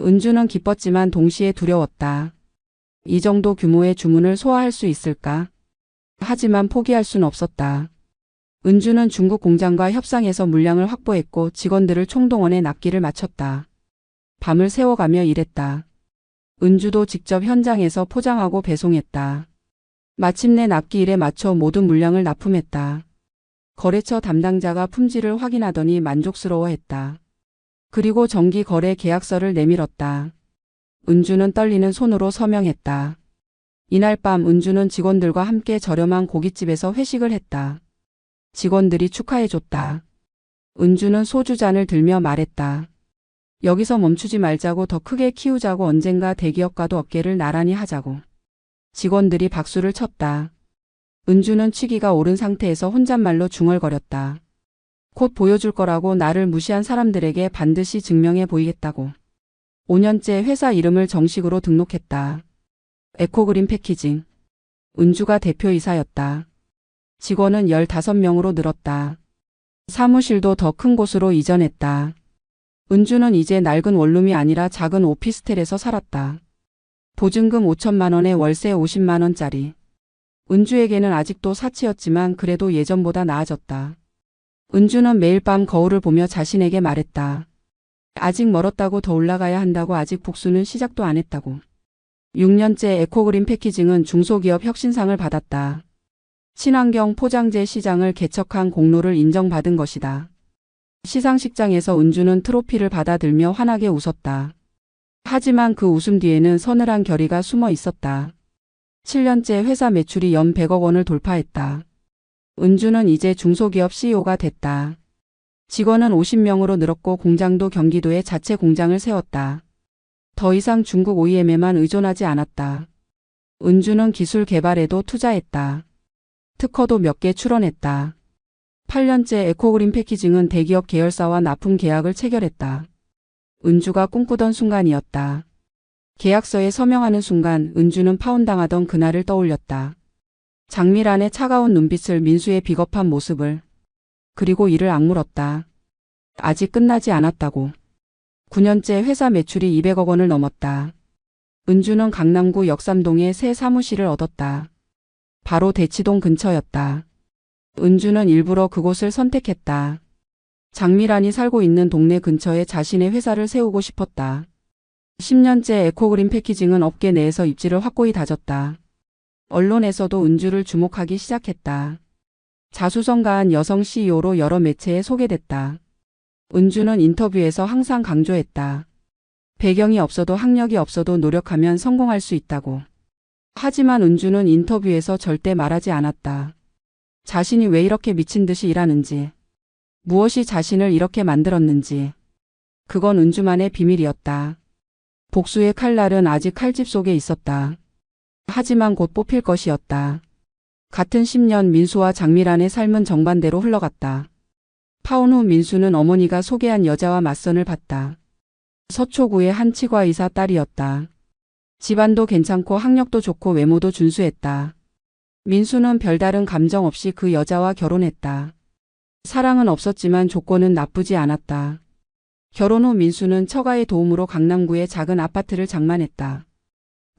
은주는 기뻤지만 동시에 두려웠다. 이 정도 규모의 주문을 소화할 수 있을까? 하지만 포기할 순 없었다. 은주는 중국 공장과 협상해서 물량을 확보했고 직원들을 총동원해 납기를 마쳤다. 밤을 새워가며 일했다. 은주도 직접 현장에서 포장하고 배송했다. 마침내 납기 일에 맞춰 모든 물량을 납품했다. 거래처 담당자가 품질을 확인하더니 만족스러워했다. 그리고 정기 거래 계약서를 내밀었다. 은주는 떨리는 손으로 서명했다. 이날 밤 은주는 직원들과 함께 저렴한 고깃집에서 회식을 했다. 직원들이 축하해줬다. 은주는 소주잔을 들며 말했다. 여기서 멈추지 말자고, 더 크게 키우자고, 언젠가 대기업과도 어깨를 나란히 하자고. 직원들이 박수를 쳤다. 은주는 취기가 오른 상태에서 혼잣말로 중얼거렸다. 곧 보여줄 거라고, 나를 무시한 사람들에게 반드시 증명해 보이겠다고. 5년째 회사 이름을 정식으로 등록했다. 에코그린 패키징. 은주가 대표이사였다. 직원은 15명으로 늘었다. 사무실도 더 큰 곳으로 이전했다. 은주는 이제 낡은 원룸이 아니라 작은 오피스텔에서 살았다. 보증금 5천만 원에 월세 50만 원짜리. 은주에게는 아직도 사치였지만 그래도 예전보다 나아졌다. 은주는 매일 밤 거울을 보며 자신에게 말했다. 아직 멀었다고, 더 올라가야 한다고, 아직 복수는 시작도 안 했다고. 6년째 에코그린 패키징은 중소기업 혁신상을 받았다. 친환경 포장재 시장을 개척한 공로를 인정받은 것이다. 시상식장에서 은주는 트로피를 받아들며 환하게 웃었다. 하지만 그 웃음 뒤에는 서늘한 결의가 숨어 있었다. 7년째 회사 매출이 연 100억 원을 돌파했다. 은주는 이제 중소기업 CEO가 됐다. 직원은 50명으로 늘었고 공장도 경기도에 자체 공장을 세웠다. 더 이상 중국 OEM에만 의존하지 않았다. 은주는 기술 개발에도 투자했다. 특허도 몇 개 출원했다. 8년째 에코그린 패키징은 대기업 계열사와 납품 계약을 체결했다. 은주가 꿈꾸던 순간이었다. 계약서에 서명하는 순간 은주는 파혼당하던 그날을 떠올렸다. 장미란의 차가운 눈빛을, 민수의 비겁한 모습을, 그리고 이를 악물었다. 아직 끝나지 않았다고. 9년째 회사 매출이 200억 원을 넘었다. 은주는 강남구 역삼동에 새 사무실을 얻었다. 바로 대치동 근처였다. 은주는 일부러 그곳을 선택했다. 장미란이 살고 있는 동네 근처에 자신의 회사를 세우고 싶었다. 10년째 에코그린 패키징은 업계 내에서 입지를 확고히 다졌다. 언론에서도 은주를 주목하기 시작했다. 자수성가한 여성 CEO로 여러 매체에 소개됐다. 은주는 인터뷰에서 항상 강조했다. 배경이 없어도 학력이 없어도 노력하면 성공할 수 있다고. 하지만 은주는 인터뷰에서 절대 말하지 않았다. 자신이 왜 이렇게 미친 듯이 일하는지, 무엇이 자신을 이렇게 만들었는지. 그건 은주만의 비밀이었다. 복수의 칼날은 아직 칼집 속에 있었다. 하지만 곧 뽑힐 것이었다. 같은 10년 민수와 장미란의 삶은 정반대로 흘러갔다. 파혼 후 민수는 어머니가 소개한 여자와 맞선을 봤다. 서초구의 한 치과 의사 딸이었다. 집안도 괜찮고 학력도 좋고 외모도 준수했다. 민수는 별다른 감정 없이 그 여자와 결혼했다. 사랑은 없었지만 조건은 나쁘지 않았다. 결혼 후 민수는 처가의 도움으로 강남구의 작은 아파트를 장만했다.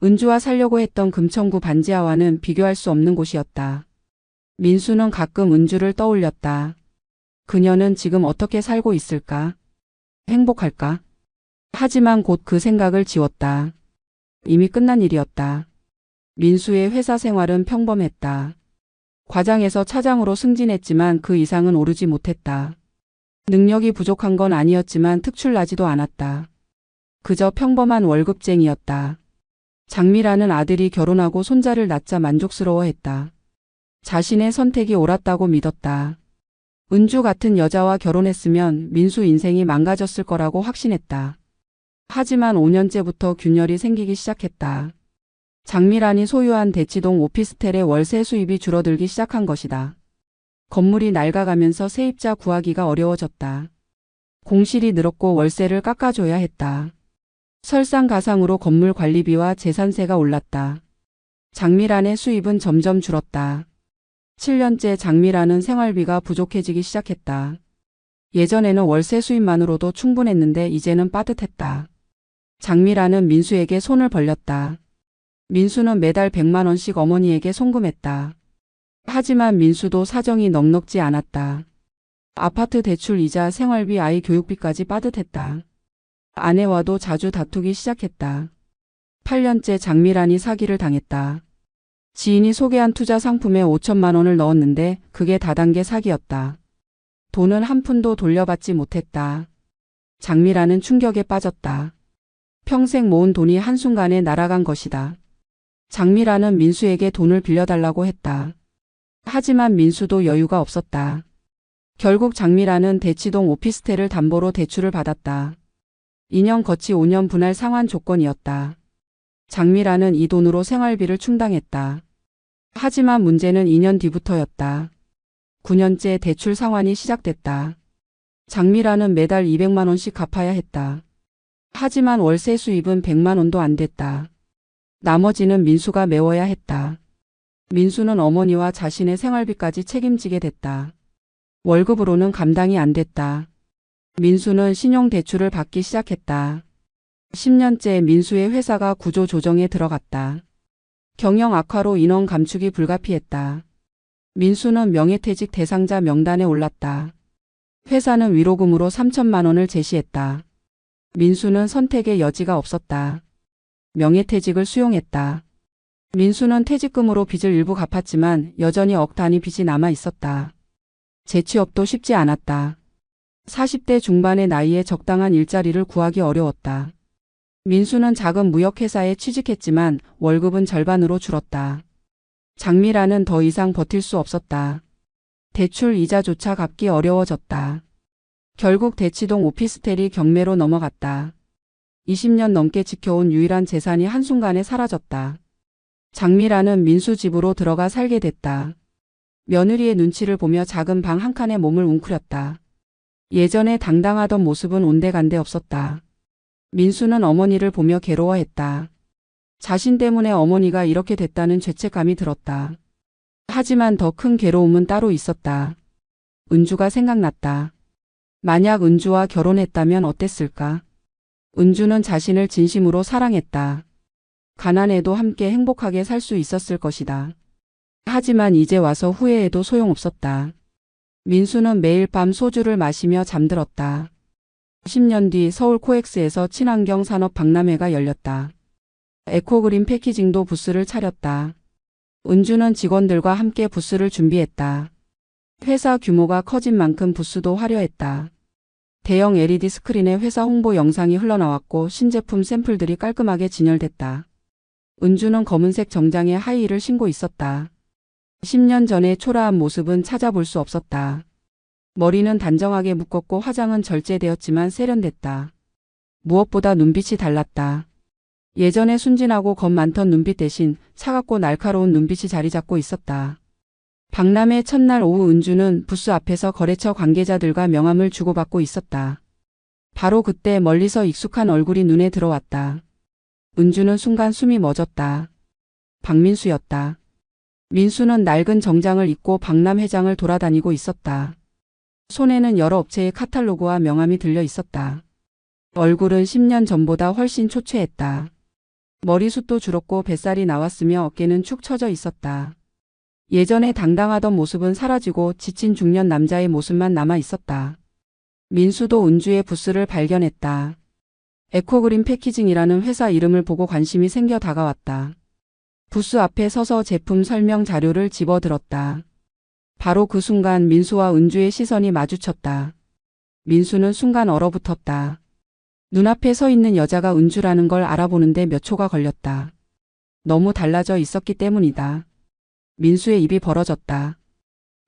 은주와 살려고 했던 금천구 반지하와는 비교할 수 없는 곳이었다. 민수는 가끔 은주를 떠올렸다. 그녀는 지금 어떻게 살고 있을까? 행복할까? 하지만 곧 그 생각을 지웠다. 이미 끝난 일이었다. 민수의 회사 생활은 평범했다. 과장에서 차장으로 승진했지만 그 이상은 오르지 못했다. 능력이 부족한 건 아니었지만 특출나지도 않았다. 그저 평범한 월급쟁이였다. 장미라는 아들이 결혼하고 손자를 낳자 만족스러워했다. 자신의 선택이 옳았다고 믿었다. 은주 같은 여자와 결혼했으면 민수 인생이 망가졌을 거라고 확신했다. 하지만 5년째부터 균열이 생기기 시작했다. 장미란이 소유한 대치동 오피스텔의 월세 수입이 줄어들기 시작한 것이다. 건물이 낡아가면서 세입자 구하기가 어려워졌다. 공실이 늘었고 월세를 깎아줘야 했다. 설상가상으로 건물 관리비와 재산세가 올랐다. 장미란의 수입은 점점 줄었다. 7년째 장미란은 생활비가 부족해지기 시작했다. 예전에는 월세 수입만으로도 충분했는데 이제는 빠듯했다. 장미란은 민수에게 손을 벌렸다. 민수는 매달 100만 원씩 어머니에게 송금했다. 하지만 민수도 사정이 넉넉지 않았다. 아파트 대출 이자 생활비 아이 교육비까지 빠듯했다. 아내와도 자주 다투기 시작했다. 8년째 장미란이 사기를 당했다. 지인이 소개한 투자 상품에 5천만 원을 넣었는데 그게 다단계 사기였다. 돈은 한 푼도 돌려받지 못했다. 장미란은 충격에 빠졌다. 평생 모은 돈이 한순간에 날아간 것이다. 장미란은 민수에게 돈을 빌려달라고 했다. 하지만 민수도 여유가 없었다. 결국 장미란은 대치동 오피스텔을 담보로 대출을 받았다. 2년 거치 5년 분할 상환 조건이었다. 장미란은 이 돈으로 생활비를 충당했다. 하지만 문제는 2년 뒤부터였다. 9년째 대출 상환이 시작됐다. 장미란은 매달 200만 원씩 갚아야 했다. 하지만 월세 수입은 100만 원도 안 됐다. 나머지는 민수가 메워야 했다. 민수는 어머니와 자신의 생활비까지 책임지게 됐다. 월급으로는 감당이 안 됐다. 민수는 신용대출을 받기 시작했다. 10년째 민수의 회사가 구조조정에 들어갔다. 경영 악화로 인원 감축이 불가피했다. 민수는 명예퇴직 대상자 명단에 올랐다. 회사는 위로금으로 3천만 원을 제시했다. 민수는 선택의 여지가 없었다. 명예퇴직을 수용했다. 민수는 퇴직금으로 빚을 일부 갚았지만 여전히 억 단위 빚이 남아 있었다. 재취업도 쉽지 않았다. 40대 중반의 나이에 적당한 일자리를 구하기 어려웠다. 민수는 작은 무역회사에 취직했지만 월급은 절반으로 줄었다. 장미란은 더 이상 버틸 수 없었다. 대출 이자조차 갚기 어려워졌다. 결국 대치동 오피스텔이 경매로 넘어갔다. 20년 넘게 지켜온 유일한 재산이 한순간에 사라졌다. 장미란은 민수 집으로 들어가 살게 됐다. 며느리의 눈치를 보며 작은 방 한 칸에 몸을 웅크렸다. 예전에 당당하던 모습은 온데간데 없었다. 민수는 어머니를 보며 괴로워했다. 자신 때문에 어머니가 이렇게 됐다는 죄책감이 들었다. 하지만 더 큰 괴로움은 따로 있었다. 은주가 생각났다. 만약 은주와 결혼했다면 어땠을까? 은주는 자신을 진심으로 사랑했다. 가난해도 함께 행복하게 살 수 있었을 것이다. 하지만 이제 와서 후회해도 소용없었다. 민수는 매일 밤 소주를 마시며 잠들었다. 10년 뒤 서울 코엑스에서 친환경 산업 박람회가 열렸다. 에코그린 패키징도 부스를 차렸다. 은주는 직원들과 함께 부스를 준비했다. 회사 규모가 커진 만큼 부스도 화려했다. 대형 LED 스크린에 회사 홍보 영상이 흘러나왔고 신제품 샘플들이 깔끔하게 진열됐다. 은주는 검은색 정장에 하이힐을 신고 있었다. 10년 전의 초라한 모습은 찾아볼 수 없었다. 머리는 단정하게 묶었고 화장은 절제되었지만 세련됐다. 무엇보다 눈빛이 달랐다. 예전에 순진하고 겁 많던 눈빛 대신 차갑고 날카로운 눈빛이 자리 잡고 있었다. 박람회 첫날 오후 은주는 부스 앞에서 거래처 관계자들과 명함을 주고받고 있었다. 바로 그때 멀리서 익숙한 얼굴이 눈에 들어왔다. 은주는 순간 숨이 멎었다. 박민수였다. 민수는 낡은 정장을 입고 박람회장을 돌아다니고 있었다. 손에는 여러 업체의 카탈로그와 명함이 들려 있었다. 얼굴은 10년 전보다 훨씬 초췌했다. 머리숱도 줄었고 뱃살이 나왔으며 어깨는 축 처져 있었다. 예전에 당당하던 모습은 사라지고 지친 중년 남자의 모습만 남아 있었다. 민수도 은주의 부스를 발견했다. 에코그린 패키징이라는 회사 이름을 보고 관심이 생겨 다가왔다. 부스 앞에 서서 제품 설명 자료를 집어들었다. 바로 그 순간 민수와 은주의 시선이 마주쳤다. 민수는 순간 얼어붙었다. 눈앞에 서 있는 여자가 은주라는 걸 알아보는데 몇 초가 걸렸다. 너무 달라져 있었기 때문이다. 민수의 입이 벌어졌다.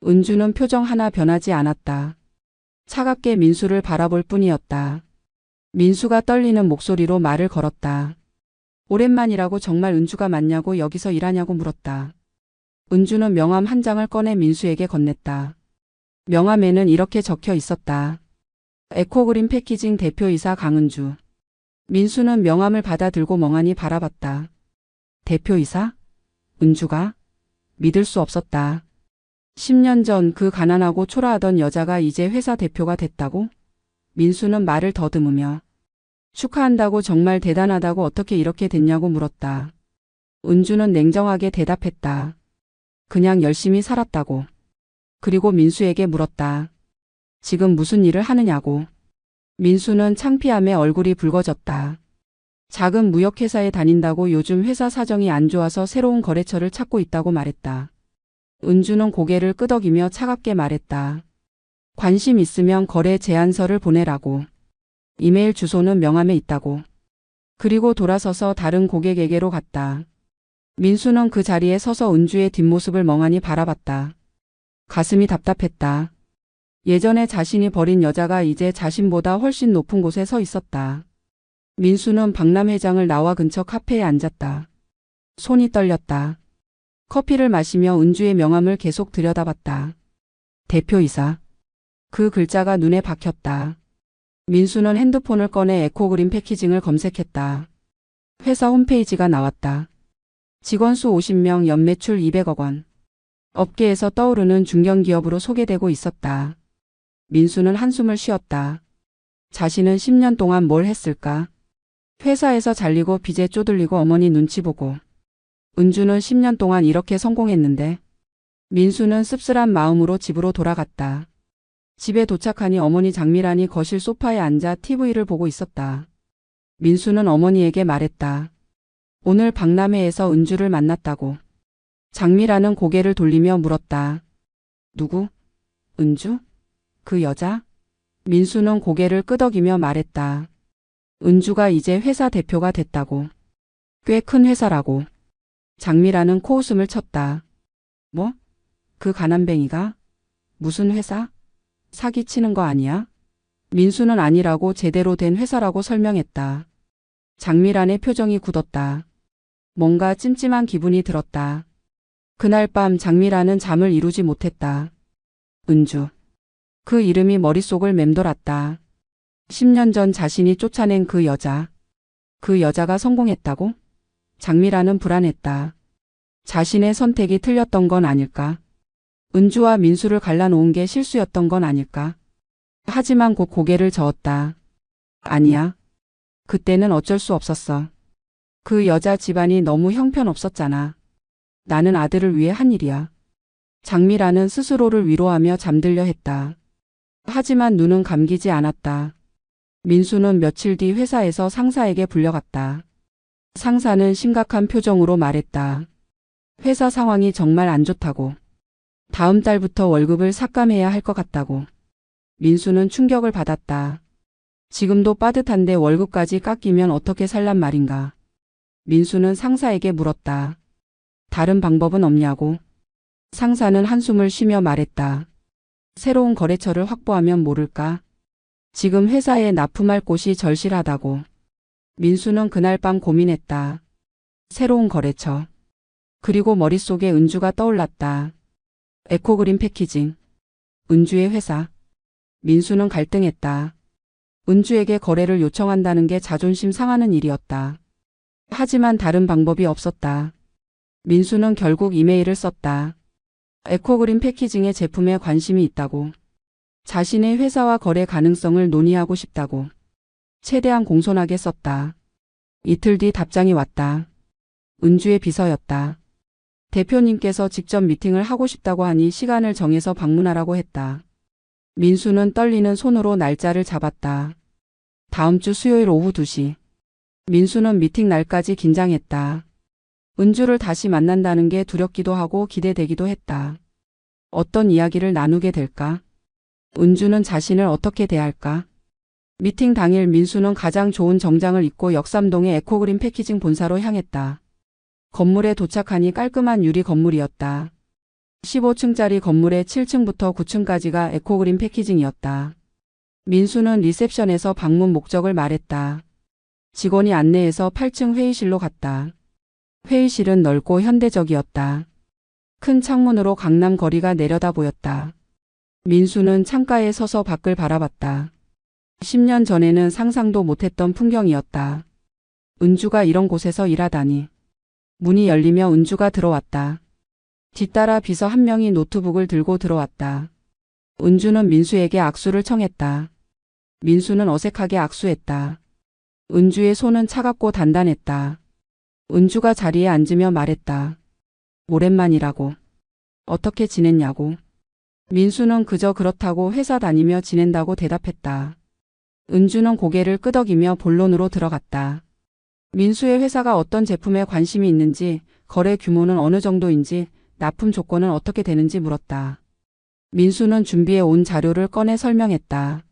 은주는 표정 하나 변하지 않았다. 차갑게 민수를 바라볼 뿐이었다. 민수가 떨리는 목소리로 말을 걸었다. 오랜만이라고 정말 은주가 맞냐고 여기서 일하냐고 물었다. 은주는 명함 한 장을 꺼내 민수에게 건넸다. 명함에는 이렇게 적혀 있었다. 에코그린 패키징 대표이사 강은주. 민수는 명함을 받아 들고 멍하니 바라봤다. 대표이사? 은주가? 믿을 수 없었다. 10년 전 그 가난하고 초라하던 여자가 이제 회사 대표가 됐다고? 민수는 말을 더듬으며 축하한다고 정말 대단하다고 어떻게 이렇게 됐냐고 물었다. 은주는 냉정하게 대답했다. 그냥 열심히 살았다고. 그리고 민수에게 물었다. 지금 무슨 일을 하느냐고. 민수는 창피함에 얼굴이 붉어졌다. 작은 무역회사에 다닌다고 요즘 회사 사정이 안 좋아서 새로운 거래처를 찾고 있다고 말했다. 은주는 고개를 끄덕이며 차갑게 말했다. 관심 있으면 거래 제안서를 보내라고. 이메일 주소는 명함에 있다고. 그리고 돌아서서 다른 고객에게로 갔다. 민수는 그 자리에 서서 은주의 뒷모습을 멍하니 바라봤다. 가슴이 답답했다. 예전에 자신이 버린 여자가 이제 자신보다 훨씬 높은 곳에 서 있었다. 민수는 박람회장을 나와 근처 카페에 앉았다. 손이 떨렸다. 커피를 마시며 은주의 명함을 계속 들여다봤다. 대표이사. 그 글자가 눈에 박혔다. 민수는 핸드폰을 꺼내 에코그린 패키징을 검색했다. 회사 홈페이지가 나왔다. 직원 수 50명, 연매출 200억 원. 업계에서 떠오르는 중견기업으로 소개되고 있었다. 민수는 한숨을 쉬었다. 자신은 10년 동안 뭘 했을까? 회사에서 잘리고 빚에 쪼들리고 어머니 눈치 보고. 은주는 10년 동안 이렇게 성공했는데. 민수는 씁쓸한 마음으로 집으로 돌아갔다. 집에 도착하니 어머니 장미란이 거실 소파에 앉아 TV를 보고 있었다. 민수는 어머니에게 말했다. 오늘 박람회에서 은주를 만났다고. 장미란은 고개를 돌리며 물었다. 누구? 은주? 그 여자? 민수는 고개를 끄덕이며 말했다. 은주가 이제 회사 대표가 됐다고. 꽤 큰 회사라고. 장미란은 코웃음을 쳤다. 뭐? 그 가난뱅이가? 무슨 회사? 사기치는 거 아니야? 민수는 아니라고 제대로 된 회사라고 설명했다. 장미란의 표정이 굳었다. 뭔가 찜찜한 기분이 들었다. 그날 밤 장미란은 잠을 이루지 못했다. 은주. 그 이름이 머릿속을 맴돌았다. 10년 전 자신이 쫓아낸 그 여자. 그 여자가 성공했다고? 장미란은 불안했다. 자신의 선택이 틀렸던 건 아닐까? 은주와 민수를 갈라놓은 게 실수였던 건 아닐까? 하지만 곧 고개를 저었다. 아니야. 그때는 어쩔 수 없었어. 그 여자 집안이 너무 형편없었잖아. 나는 아들을 위해 한 일이야. 장미라는 스스로를 위로하며 잠들려 했다. 하지만 눈은 감기지 않았다. 민수는 며칠 뒤 회사에서 상사에게 불려갔다. 상사는 심각한 표정으로 말했다. 회사 상황이 정말 안 좋다고. 다음 달부터 월급을 삭감해야 할 것 같다고. 민수는 충격을 받았다. 지금도 빠듯한데 월급까지 깎이면 어떻게 살란 말인가. 민수는 상사에게 물었다. 다른 방법은 없냐고. 상사는 한숨을 쉬며 말했다. 새로운 거래처를 확보하면 모를까. 지금 회사에 납품할 곳이 절실하다고. 민수는 그날 밤 고민했다. 새로운 거래처. 그리고 머릿속에 은주가 떠올랐다. 에코그린 패키징. 은주의 회사. 민수는 갈등했다. 은주에게 거래를 요청한다는 게 자존심 상하는 일이었다. 하지만 다른 방법이 없었다. 민수는 결국 이메일을 썼다. 에코그린 패키징의 제품에 관심이 있다고. 자신의 회사와 거래 가능성을 논의하고 싶다고. 최대한 공손하게 썼다. 이틀 뒤 답장이 왔다. 은주의 비서였다. 대표님께서 직접 미팅을 하고 싶다고 하니 시간을 정해서 방문하라고 했다. 민수는 떨리는 손으로 날짜를 잡았다. 다음 주 수요일 오후 2시. 민수는 미팅 날까지 긴장했다. 은주를 다시 만난다는 게 두렵기도 하고 기대되기도 했다. 어떤 이야기를 나누게 될까? 은주는 자신을 어떻게 대할까? 미팅 당일 민수는 가장 좋은 정장을 입고 역삼동의 에코그린 패키징 본사로 향했다. 건물에 도착하니 깔끔한 유리 건물이었다. 15층짜리 건물의 7층부터 9층까지가 에코그린 패키징이었다. 민수는 리셉션에서 방문 목적을 말했다. 직원이 안내해서 8층 회의실로 갔다. 회의실은 넓고 현대적이었다. 큰 창문으로 강남 거리가 내려다 보였다. 민수는 창가에 서서 밖을 바라봤다. 10년 전에는 상상도 못했던 풍경이었다. 은주가 이런 곳에서 일하다니. 문이 열리며 은주가 들어왔다. 뒤따라 비서 한 명이 노트북을 들고 들어왔다. 은주는 민수에게 악수를 청했다. 민수는 어색하게 악수했다. 은주의 손은 차갑고 단단했다. 은주가 자리에 앉으며 말했다. 오랜만이라고. 어떻게 지냈냐고. 민수는 그저 그렇다고 회사 다니며 지낸다고 대답했다. 은주는 고개를 끄덕이며 본론으로 들어갔다. 민수의 회사가 어떤 제품에 관심이 있는지, 거래 규모는 어느 정도인지, 납품 조건은 어떻게 되는지 물었다. 민수는 준비해 온 자료를 꺼내 설명했다.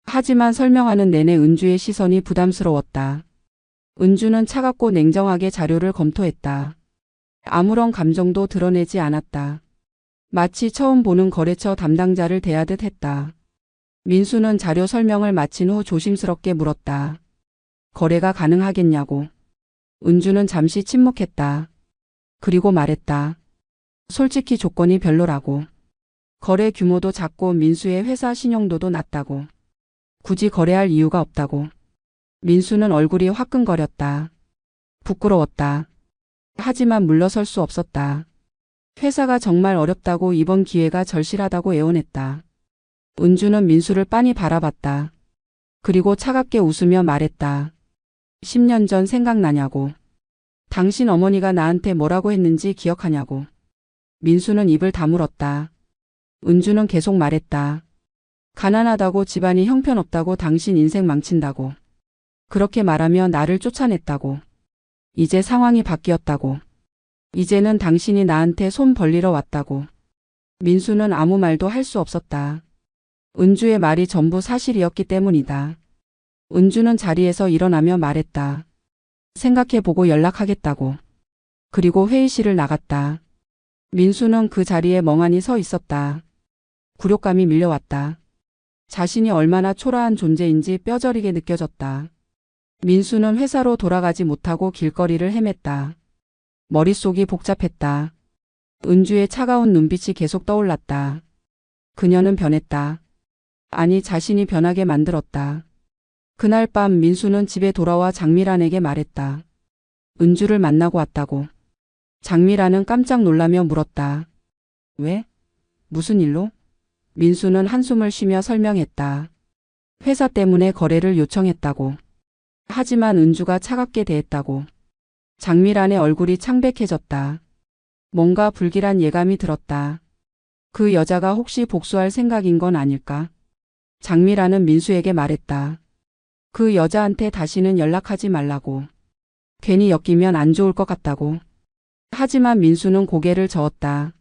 하지만 설명하는 내내 은주의 시선이 부담스러웠다. 은주는 차갑고 냉정하게 자료를 검토했다. 아무런 감정도 드러내지 않았다. 마치 처음 보는 거래처 담당자를 대하듯 했다. 민수는 자료 설명을 마친 후 조심스럽게 물었다. 거래가 가능하겠냐고. 은주는 잠시 침묵했다. 그리고 말했다. 솔직히 조건이 별로라고. 거래 규모도 작고 민수의 회사 신용도도 낮다고. 굳이 거래할 이유가 없다고. 민수는 얼굴이 화끈거렸다. 부끄러웠다. 하지만 물러설 수 없었다. 회사가 정말 어렵다고 이번 기회가 절실하다고 애원했다. 은주는 민수를 빤히 바라봤다. 그리고 차갑게 웃으며 말했다. 10년 전 생각나냐고. 당신 어머니가 나한테 뭐라고 했는지 기억하냐고. 민수는 입을 다물었다. 은주는 계속 말했다. 가난하다고 집안이 형편없다고 당신 인생 망친다고. 그렇게 말하며 나를 쫓아냈다고. 이제 상황이 바뀌었다고. 이제는 당신이 나한테 손 벌리러 왔다고. 민수는 아무 말도 할 수 없었다. 은주의 말이 전부 사실이었기 때문이다. 은주는 자리에서 일어나며 말했다. 생각해보고 연락하겠다고. 그리고 회의실을 나갔다. 민수는 그 자리에 멍하니 서 있었다. 굴욕감이 밀려왔다. 자신이 얼마나 초라한 존재인지 뼈저리게 느껴졌다. 민수는 회사로 돌아가지 못하고 길거리를 헤맸다. 머릿속이 복잡했다. 은주의 차가운 눈빛이 계속 떠올랐다. 그녀는 변했다. 아니, 자신이 변하게 만들었다. 그날 밤 민수는 집에 돌아와 장미란에게 말했다. 은주를 만나고 왔다고. 장미란은 깜짝 놀라며 물었다. 왜? 무슨 일로? 민수는 한숨을 쉬며 설명했다. 회사 때문에 거래를 요청했다고. 하지만 은주가 차갑게 대했다고. 장미란의 얼굴이 창백해졌다. 뭔가 불길한 예감이 들었다. 그 여자가 혹시 복수할 생각인 건 아닐까? 장미란은 민수에게 말했다. 그 여자한테 다시는 연락하지 말라고. 괜히 엮이면 안 좋을 것 같다고. 하지만 민수는 고개를 저었다.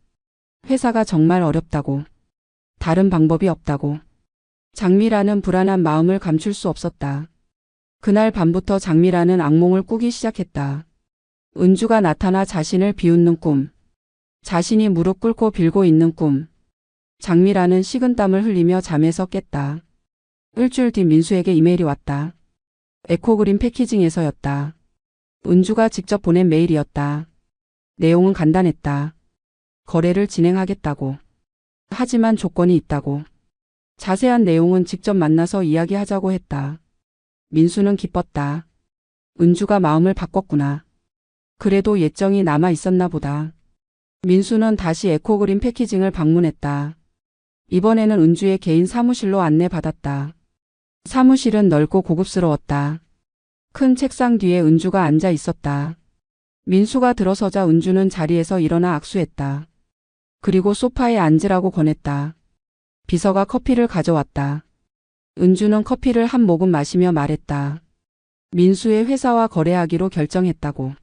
회사가 정말 어렵다고. 다른 방법이 없다고. 장미란은 불안한 마음을 감출 수 없었다. 그날 밤부터 장미란은 악몽을 꾸기 시작했다. 은주가 나타나 자신을 비웃는 꿈. 자신이 무릎 꿇고 빌고 있는 꿈. 장미란은 식은땀을 흘리며 잠에서 깼다. 일주일 뒤 민수에게 이메일이 왔다. 에코그린 패키징에서였다. 은주가 직접 보낸 메일이었다. 내용은 간단했다. 거래를 진행하겠다고. 하지만 조건이 있다고. 자세한 내용은 직접 만나서 이야기하자고 했다. 민수는 기뻤다. 은주가 마음을 바꿨구나. 그래도 예정이 남아 있었나 보다. 민수는 다시 에코그린 패키징을 방문했다. 이번에는 은주의 개인 사무실로 안내받았다. 사무실은 넓고 고급스러웠다. 큰 책상 뒤에 은주가 앉아 있었다. 민수가 들어서자 은주는 자리에서 일어나 악수했다. 그리고 소파에 앉으라고 권했다. 비서가 커피를 가져왔다. 은주는 커피를 한 모금 마시며 말했다. 민수의 회사와 거래하기로 결정했다고.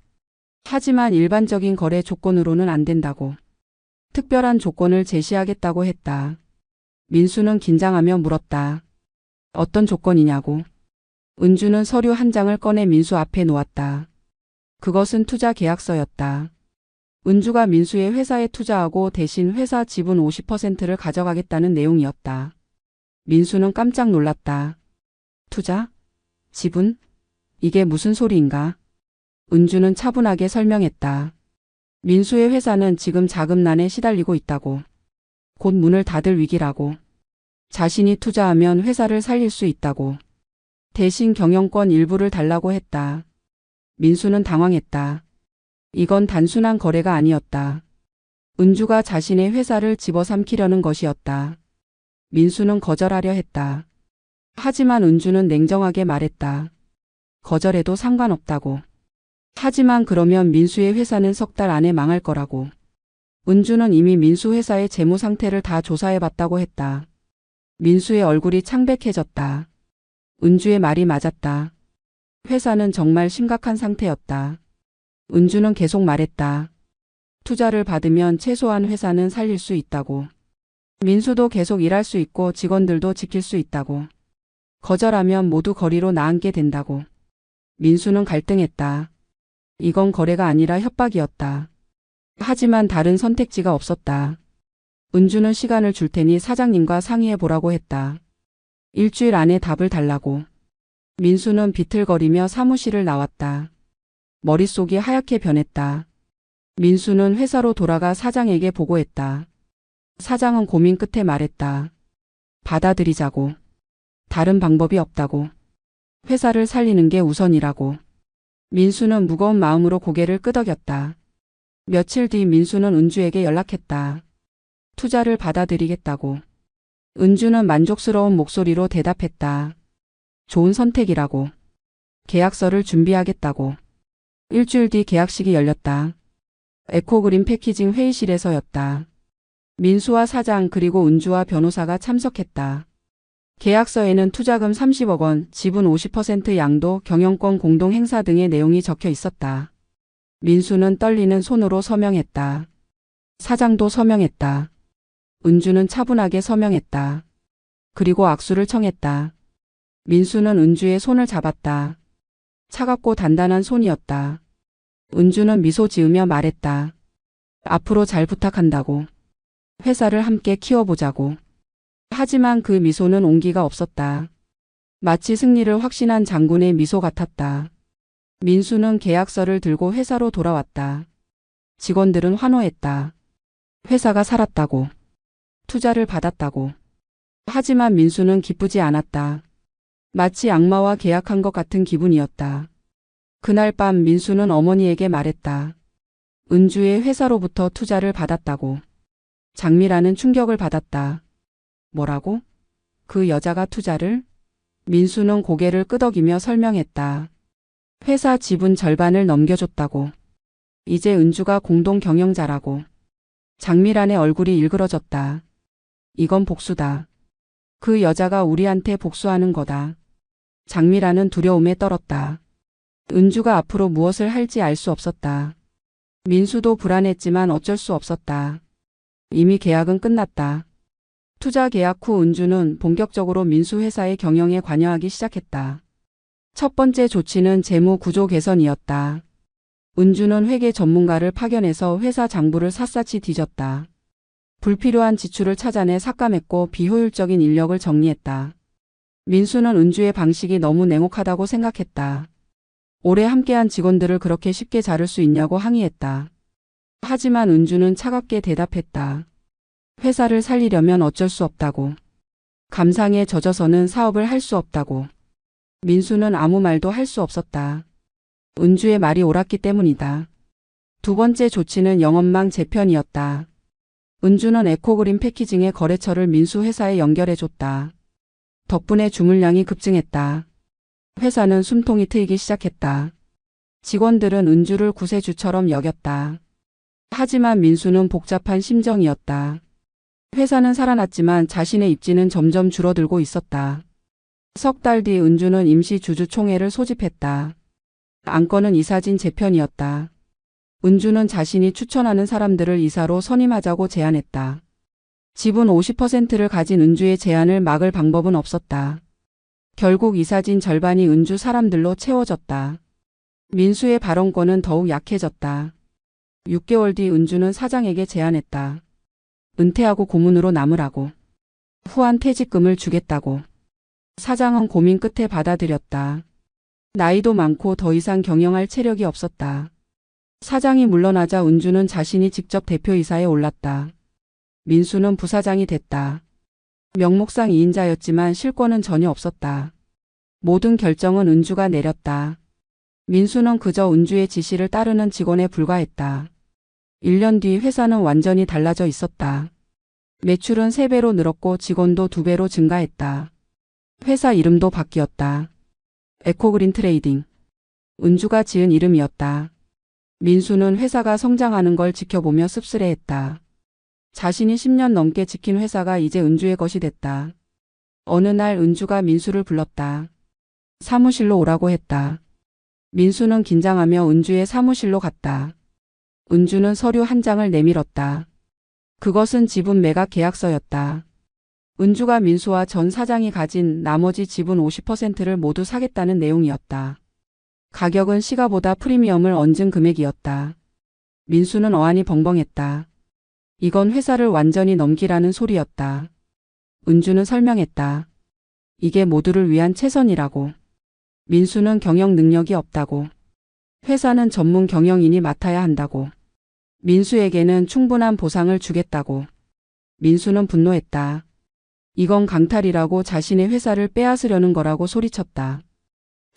하지만 일반적인 거래 조건으로는 안 된다고. 특별한 조건을 제시하겠다고 했다. 민수는 긴장하며 물었다. 어떤 조건이냐고. 은주는 서류 한 장을 꺼내 민수 앞에 놓았다. 그것은 투자 계약서였다. 은주가 민수의 회사에 투자하고 대신 회사 지분 50%를 가져가겠다는 내용이었다. 민수는 깜짝 놀랐다. 투자? 지분? 이게 무슨 소리인가? 은주는 차분하게 설명했다. 민수의 회사는 지금 자금난에 시달리고 있다고. 곧 문을 닫을 위기라고. 자신이 투자하면 회사를 살릴 수 있다고. 대신 경영권 일부를 달라고 했다. 민수는 당황했다. 이건 단순한 거래가 아니었다. 은주가 자신의 회사를 집어삼키려는 것이었다. 민수는 거절하려 했다. 하지만 은주는 냉정하게 말했다. 거절해도 상관없다고. 하지만 그러면 민수의 회사는 석 달 안에 망할 거라고. 은주는 이미 민수 회사의 재무 상태를 다 조사해봤다고 했다. 민수의 얼굴이 창백해졌다. 은주의 말이 맞았다. 회사는 정말 심각한 상태였다. 은주는 계속 말했다. 투자를 받으면 최소한 회사는 살릴 수 있다고. 민수도 계속 일할 수 있고 직원들도 지킬 수 있다고. 거절하면 모두 거리로 나앉게 된다고. 민수는 갈등했다. 이건 거래가 아니라 협박이었다. 하지만 다른 선택지가 없었다. 은주는 시간을 줄 테니 사장님과 상의해 보라고 했다. 일주일 안에 답을 달라고. 민수는 비틀거리며 사무실을 나왔다. 머릿속이 하얗게 변했다. 민수는 회사로 돌아가 사장에게 보고했다. 사장은 고민 끝에 말했다. 받아들이자고. 다른 방법이 없다고. 회사를 살리는 게 우선이라고. 민수는 무거운 마음으로 고개를 끄덕였다. 며칠 뒤 민수는 은주에게 연락했다. 투자를 받아들이겠다고. 은주는 만족스러운 목소리로 대답했다. 좋은 선택이라고. 계약서를 준비하겠다고. 일주일 뒤 계약식이 열렸다. 에코그린 패키징 회의실에서였다. 민수와 사장 그리고 은주와 변호사가 참석했다. 계약서에는 투자금 30억 원, 지분 50% 양도, 경영권 공동 행사 등의 내용이 적혀 있었다. 민수는 떨리는 손으로 서명했다. 사장도 서명했다. 은주는 차분하게 서명했다. 그리고 악수를 청했다. 민수는 은주의 손을 잡았다. 차갑고 단단한 손이었다. 은주는 미소 지으며 말했다. 앞으로 잘 부탁한다고. 회사를 함께 키워보자고. 하지만 그 미소는 온기가 없었다. 마치 승리를 확신한 장군의 미소 같았다. 민수는 계약서를 들고 회사로 돌아왔다. 직원들은 환호했다. 회사가 살았다고. 투자를 받았다고. 하지만 민수는 기쁘지 않았다. 마치 악마와 계약한 것 같은 기분이었다. 그날 밤 민수는 어머니에게 말했다. 은주의 회사로부터 투자를 받았다고. 장미라는 충격을 받았다. 뭐라고? 그 여자가 투자를? 민수는 고개를 끄덕이며 설명했다. 회사 지분 절반을 넘겨줬다고. 이제 은주가 공동 경영자라고. 장미란의 얼굴이 일그러졌다. 이건 복수다. 그 여자가 우리한테 복수하는 거다. 장미란은 두려움에 떨었다. 은주가 앞으로 무엇을 할지 알 수 없었다. 민수도 불안했지만 어쩔 수 없었다. 이미 계약은 끝났다. 투자 계약 후 은주는 본격적으로 민수 회사의 경영에 관여하기 시작했다. 첫 번째 조치는 재무 구조 개선이었다. 은주는 회계 전문가를 파견해서 회사 장부를 샅샅이 뒤졌다. 불필요한 지출을 찾아내 삭감했고 비효율적인 인력을 정리했다. 민수는 은주의 방식이 너무 냉혹하다고 생각했다. 오래 함께한 직원들을 그렇게 쉽게 자를 수 있냐고 항의했다. 하지만 은주는 차갑게 대답했다. 회사를 살리려면 어쩔 수 없다고. 감상에 젖어서는 사업을 할 수 없다고. 민수는 아무 말도 할 수 없었다. 은주의 말이 옳았기 때문이다. 두 번째 조치는 영업망 재편이었다. 은주는 에코그린 패키징의 거래처를 민수 회사에 연결해줬다. 덕분에 주문량이 급증했다. 회사는 숨통이 트이기 시작했다. 직원들은 은주를 구세주처럼 여겼다. 하지만 민수는 복잡한 심정이었다. 회사는 살아났지만 자신의 입지는 점점 줄어들고 있었다. 석 달 뒤 은주는 임시 주주총회를 소집했다. 안건은 이사진 재편이었다. 은주는 자신이 추천하는 사람들을 이사로 선임하자고 제안했다. 지분 50%를 가진 은주의 제안을 막을 방법은 없었다. 결국 이사진 절반이 은주 사람들로 채워졌다. 민수의 발언권은 더욱 약해졌다. 6개월 뒤 은주는 사장에게 제안했다. 은퇴하고 고문으로 남으라고. 후한 퇴직금을 주겠다고. 사장은 고민 끝에 받아들였다. 나이도 많고 더 이상 경영할 체력이 없었다. 사장이 물러나자 은주는 자신이 직접 대표이사에 올랐다. 민수는 부사장이 됐다. 명목상 2인자였지만 실권은 전혀 없었다. 모든 결정은 은주가 내렸다. 민수는 그저 은주의 지시를 따르는 직원에 불과했다. 1년 뒤 회사는 완전히 달라져 있었다. 매출은 3배로 늘었고 직원도 2배로 증가했다. 회사 이름도 바뀌었다. 에코그린 트레이딩. 은주가 지은 이름이었다. 민수는 회사가 성장하는 걸 지켜보며 씁쓸해했다. 자신이 10년 넘게 지킨 회사가 이제 은주의 것이 됐다. 어느 날 은주가 민수를 불렀다. 사무실로 오라고 했다. 민수는 긴장하며 은주의 사무실로 갔다. 은주는 서류 한 장을 내밀었다. 그것은 지분 매각 계약서였다. 은주가 민수와 전 사장이 가진 나머지 지분 50%를 모두 사겠다는 내용이었다. 가격은 시가보다 프리미엄을 얹은 금액이었다. 민수는 어안이 벙벙했다. 이건 회사를 완전히 넘기라는 소리였다. 은주는 설명했다. 이게 모두를 위한 최선이라고. 민수는 경영 능력이 없다고. 회사는 전문 경영인이 맡아야 한다고. 민수에게는 충분한 보상을 주겠다고. 민수는 분노했다. 이건 강탈이라고 자신의 회사를 빼앗으려는 거라고 소리쳤다.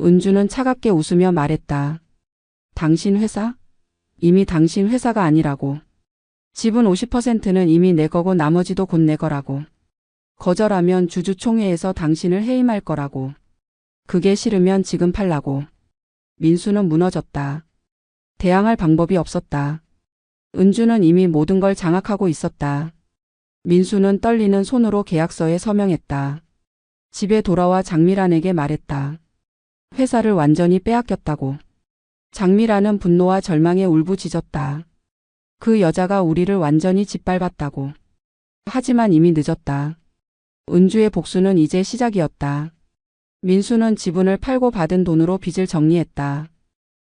은주는 차갑게 웃으며 말했다. 당신 회사? 이미 당신 회사가 아니라고. 지분 50%는 이미 내 거고 나머지도 곧 내 거라고. 거절하면 주주총회에서 당신을 해임할 거라고. 그게 싫으면 지금 팔라고. 민수는 무너졌다. 대항할 방법이 없었다. 은주는 이미 모든 걸 장악하고 있었다. 민수는 떨리는 손으로 계약서에 서명했다. 집에 돌아와 장미란에게 말했다. 회사를 완전히 빼앗겼다고. 장미란은 분노와 절망에 울부짖었다. 그 여자가 우리를 완전히 짓밟았다고. 하지만 이미 늦었다. 은주의 복수는 이제 시작이었다. 민수는 지분을 팔고 받은 돈으로 빚을 정리했다.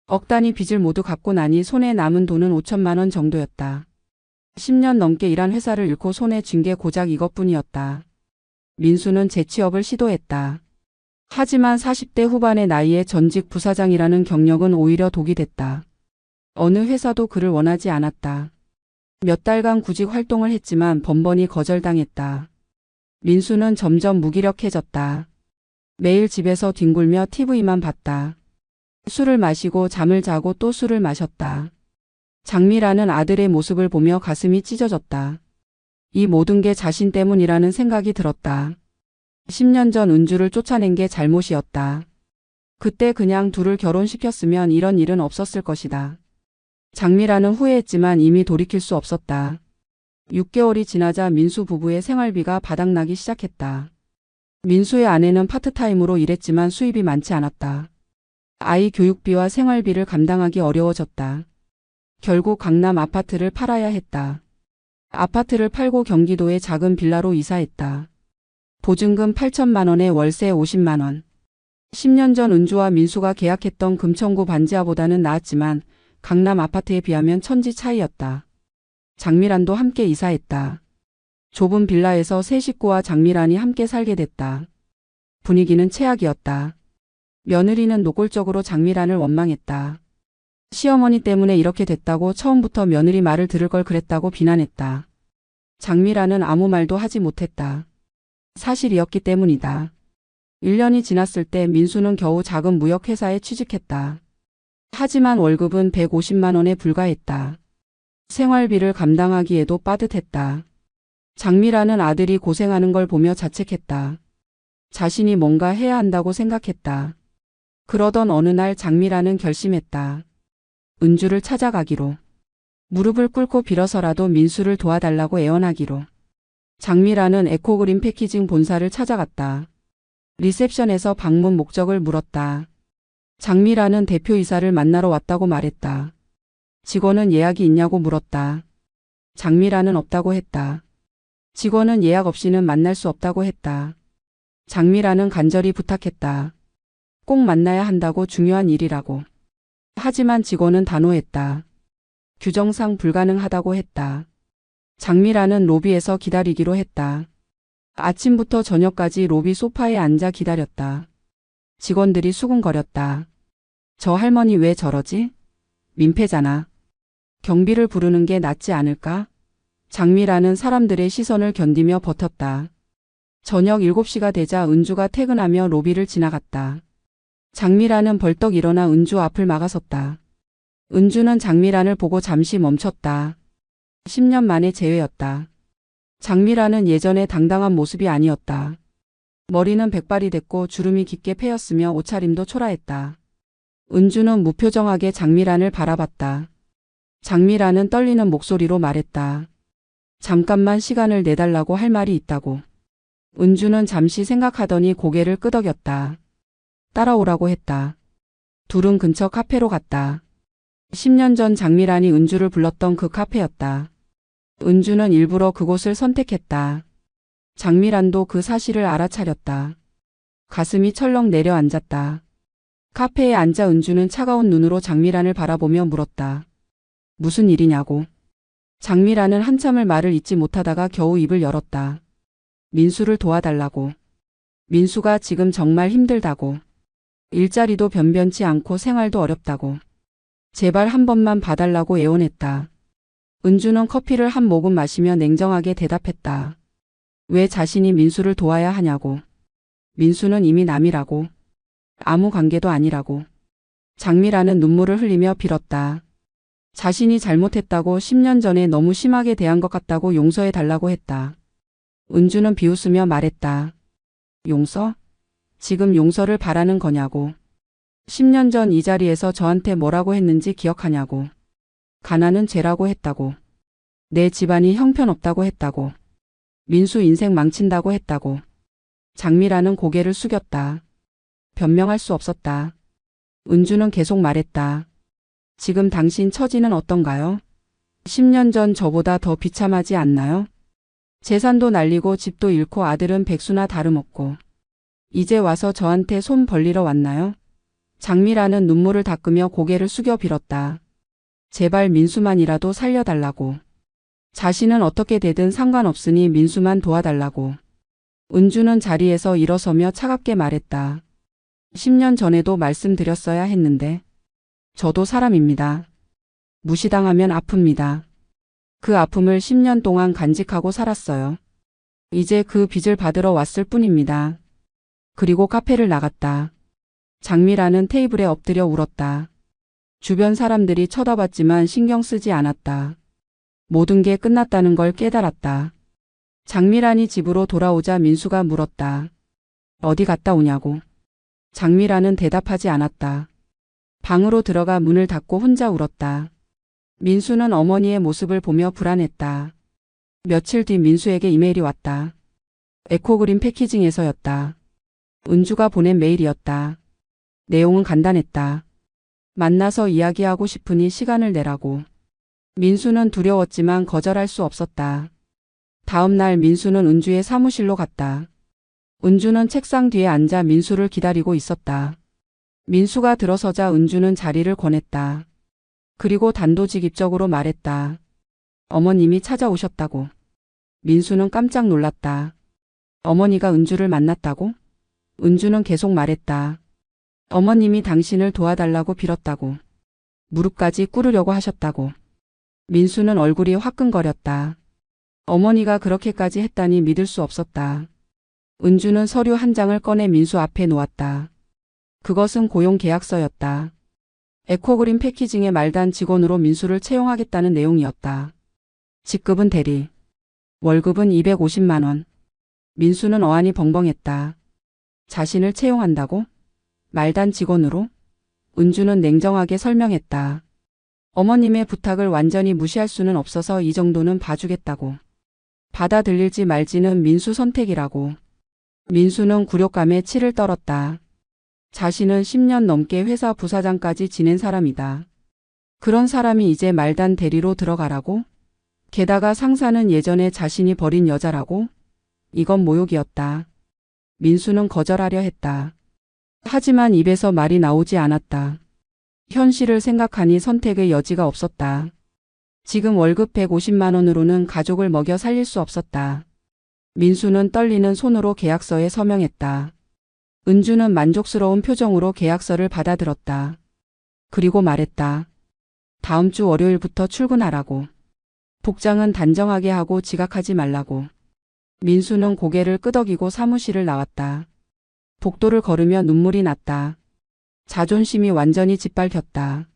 억 단위 빚을 모두 갚고 나니 손에 남은 돈은 5천만 원 정도였다. 10년 넘게 일한 회사를 잃고 손에 쥔 게 고작 이것뿐이었다. 민수는 재취업을 시도했다. 하지만 40대 후반의 나이에 전직 부사장이라는 경력은 오히려 독이 됐다. 어느 회사도 그를 원하지 않았다. 몇 달간 구직 활동을 했지만 번번이 거절당했다. 민수는 점점 무기력해졌다. 매일 집에서 뒹굴며 TV만 봤다. 술을 마시고 잠을 자고 또 술을 마셨다. 장미라는 아들의 모습을 보며 가슴이 찢어졌다. 이 모든 게 자신 때문이라는 생각이 들었다. 10년 전 은주를 쫓아낸 게 잘못이었다. 그때 그냥 둘을 결혼시켰으면 이런 일은 없었을 것이다. 장미라는 후회했지만 이미 돌이킬 수 없었다. 6개월이 지나자 민수 부부의 생활비가 바닥나기 시작했다. 민수의 아내는 파트타임으로 일했지만 수입이 많지 않았다. 아이 교육비와 생활비를 감당하기 어려워졌다. 결국 강남 아파트를 팔아야 했다. 아파트를 팔고 경기도의 작은 빌라로 이사했다. 보증금 8천만 원에 월세 50만 원. 10년 전 은주와 민수가 계약했던 금천구 반지하보다는 나았지만 강남 아파트에 비하면 천지 차이였다. 장미란도 함께 이사했다. 좁은 빌라에서 세 식구와 장미란이 함께 살게 됐다. 분위기는 최악이었다. 며느리는 노골적으로 장미란을 원망했다. 시어머니 때문에 이렇게 됐다고 처음부터 며느리 말을 들을 걸 그랬다고 비난했다. 장미란은 아무 말도 하지 못했다. 사실이었기 때문이다. 1년이 지났을 때 민수는 겨우 작은 무역회사에 취직했다. 하지만 월급은 150만 원에 불과했다. 생활비를 감당하기에도 빠듯했다. 장미란은 아들이 고생하는 걸 보며 자책했다. 자신이 뭔가 해야 한다고 생각했다. 그러던 어느 날 장미란은 결심했다. 은주를 찾아가기로. 무릎을 꿇고 빌어서라도 민수를 도와달라고 애원하기로. 장미란은 에코그린 패키징 본사를 찾아갔다. 리셉션에서 방문 목적을 물었다. 장미란은 대표이사를 만나러 왔다고 말했다. 직원은 예약이 있냐고 물었다. 장미란은 없다고 했다. 직원은 예약 없이는 만날 수 없다고 했다. 장미란은 간절히 부탁했다. 꼭 만나야 한다고, 중요한 일이라고. 하지만 직원은 단호했다. 규정상 불가능하다고 했다. 장미란은 로비에서 기다리기로 했다. 아침부터 저녁까지 로비 소파에 앉아 기다렸다. 직원들이 수군거렸다. 저 할머니 왜 저러지? 민폐잖아. 경비를 부르는 게 낫지 않을까? 장미란은 사람들의 시선을 견디며 버텼다. 저녁 7시가 되자 은주가 퇴근하며 로비를 지나갔다. 장미란은 벌떡 일어나 은주 앞을 막아섰다. 은주는 장미란을 보고 잠시 멈췄다. 10년 만의 재회였다. 장미란은 예전의 당당한 모습이 아니었다. 머리는 백발이 됐고 주름이 깊게 패였으며 옷차림도 초라했다. 은주는 무표정하게 장미란을 바라봤다. 장미란은 떨리는 목소리로 말했다. 잠깐만 시간을 내달라고, 할 말이 있다고. 은주는 잠시 생각하더니 고개를 끄덕였다. 따라오라고 했다. 둘은 근처 카페로 갔다. 10년 전 장미란이 은주를 불렀던 그 카페였다. 은주는 일부러 그곳을 선택했다. 장미란도 그 사실을 알아차렸다. 가슴이 철렁 내려앉았다. 카페에 앉아 은주는 차가운 눈으로 장미란을 바라보며 물었다. 무슨 일이냐고. 장미란은 한참을 말을 잇지 못하다가 겨우 입을 열었다. 민수를 도와달라고. 민수가 지금 정말 힘들다고. 일자리도 변변치 않고 생활도 어렵다고. 제발 한 번만 봐달라고 애원했다. 은주는 커피를 한 모금 마시며 냉정하게 대답했다. 왜 자신이 민수를 도와야 하냐고. 민수는 이미 남이라고. 아무 관계도 아니라고. 장미란은 눈물을 흘리며 빌었다. 자신이 잘못했다고, 10년 전에 너무 심하게 대한 것 같다고 용서해 달라고 했다. 은주는 비웃으며 말했다. 용서? 지금 용서를 바라는 거냐고. 10년 전 이 자리에서 저한테 뭐라고 했는지 기억하냐고. 가난은 죄라고 했다고. 내 집안이 형편없다고 했다고. 민수 인생 망친다고 했다고. 장미란은 고개를 숙였다. 변명할 수 없었다. 은주는 계속 말했다. 지금 당신 처지는 어떤가요? 10년 전 저보다 더 비참하지 않나요? 재산도 날리고 집도 잃고 아들은 백수나 다름없고. 이제 와서 저한테 손 벌리러 왔나요? 장미란은 눈물을 닦으며 고개를 숙여 빌었다. 제발 민수만이라도 살려달라고. 자신은 어떻게 되든 상관없으니 민수만 도와달라고. 은주는 자리에서 일어서며 차갑게 말했다. 10년 전에도 말씀드렸어야 했는데. 저도 사람입니다. 무시당하면 아픕니다. 그 아픔을 10년 동안 간직하고 살았어요. 이제 그 빚을 받으러 왔을 뿐입니다. 그리고 카페를 나갔다. 장미란은 테이블에 엎드려 울었다. 주변 사람들이 쳐다봤지만 신경 쓰지 않았다. 모든 게 끝났다는 걸 깨달았다. 장미란이 집으로 돌아오자 민수가 물었다. 어디 갔다 오냐고. 장미라는 대답하지 않았다. 방으로 들어가 문을 닫고 혼자 울었다. 민수는 어머니의 모습을 보며 불안했다. 며칠 뒤 민수에게 이메일이 왔다. 에코그린 패키징에서였다. 은주가 보낸 메일이었다. 내용은 간단했다. 만나서 이야기하고 싶으니 시간을 내라고. 민수는 두려웠지만 거절할 수 없었다. 다음 날 민수는 은주의 사무실로 갔다. 은주는 책상 뒤에 앉아 민수를 기다리고 있었다. 민수가 들어서자 은주는 자리를 권했다. 그리고 단도직입적으로 말했다. 어머님이 찾아오셨다고. 민수는 깜짝 놀랐다. 어머니가 은주를 만났다고? 은주는 계속 말했다. 어머님이 당신을 도와달라고 빌었다고. 무릎까지 꿇으려고 하셨다고. 민수는 얼굴이 화끈거렸다. 어머니가 그렇게까지 했다니 믿을 수 없었다. 은주는 서류 한 장을 꺼내 민수 앞에 놓았다. 그것은 고용계약서였다. 에코그린 패키징의 말단 직원으로 민수를 채용하겠다는 내용이었다. 직급은 대리. 월급은 250만 원. 민수는 어안이 벙벙했다. 자신을 채용한다고? 말단 직원으로? 은주는 냉정하게 설명했다. 어머님의 부탁을 완전히 무시할 수는 없어서 이 정도는 봐주겠다고. 받아들일지 말지는 민수 선택이라고. 민수는 굴욕감에 치를 떨었다. 자신은 10년 넘게 회사 부사장까지 지낸 사람이다. 그런 사람이 이제 말단 대리로 들어가라고? 게다가 상사는 예전에 자신이 버린 여자라고? 이건 모욕이었다. 민수는 거절하려 했다. 하지만 입에서 말이 나오지 않았다. 현실을 생각하니 선택의 여지가 없었다. 지금 월급 150만 원으로는 가족을 먹여 살릴 수 없었다. 민수는 떨리는 손으로 계약서에 서명했다. 은주는 만족스러운 표정으로 계약서를 받아들었다. 그리고 말했다. 다음 주 월요일부터 출근하라고. 복장은 단정하게 하고 지각하지 말라고. 민수는 고개를 끄덕이고 사무실을 나왔다. 복도를 걸으며 눈물이 났다. 자존심이 완전히 짓밟혔다.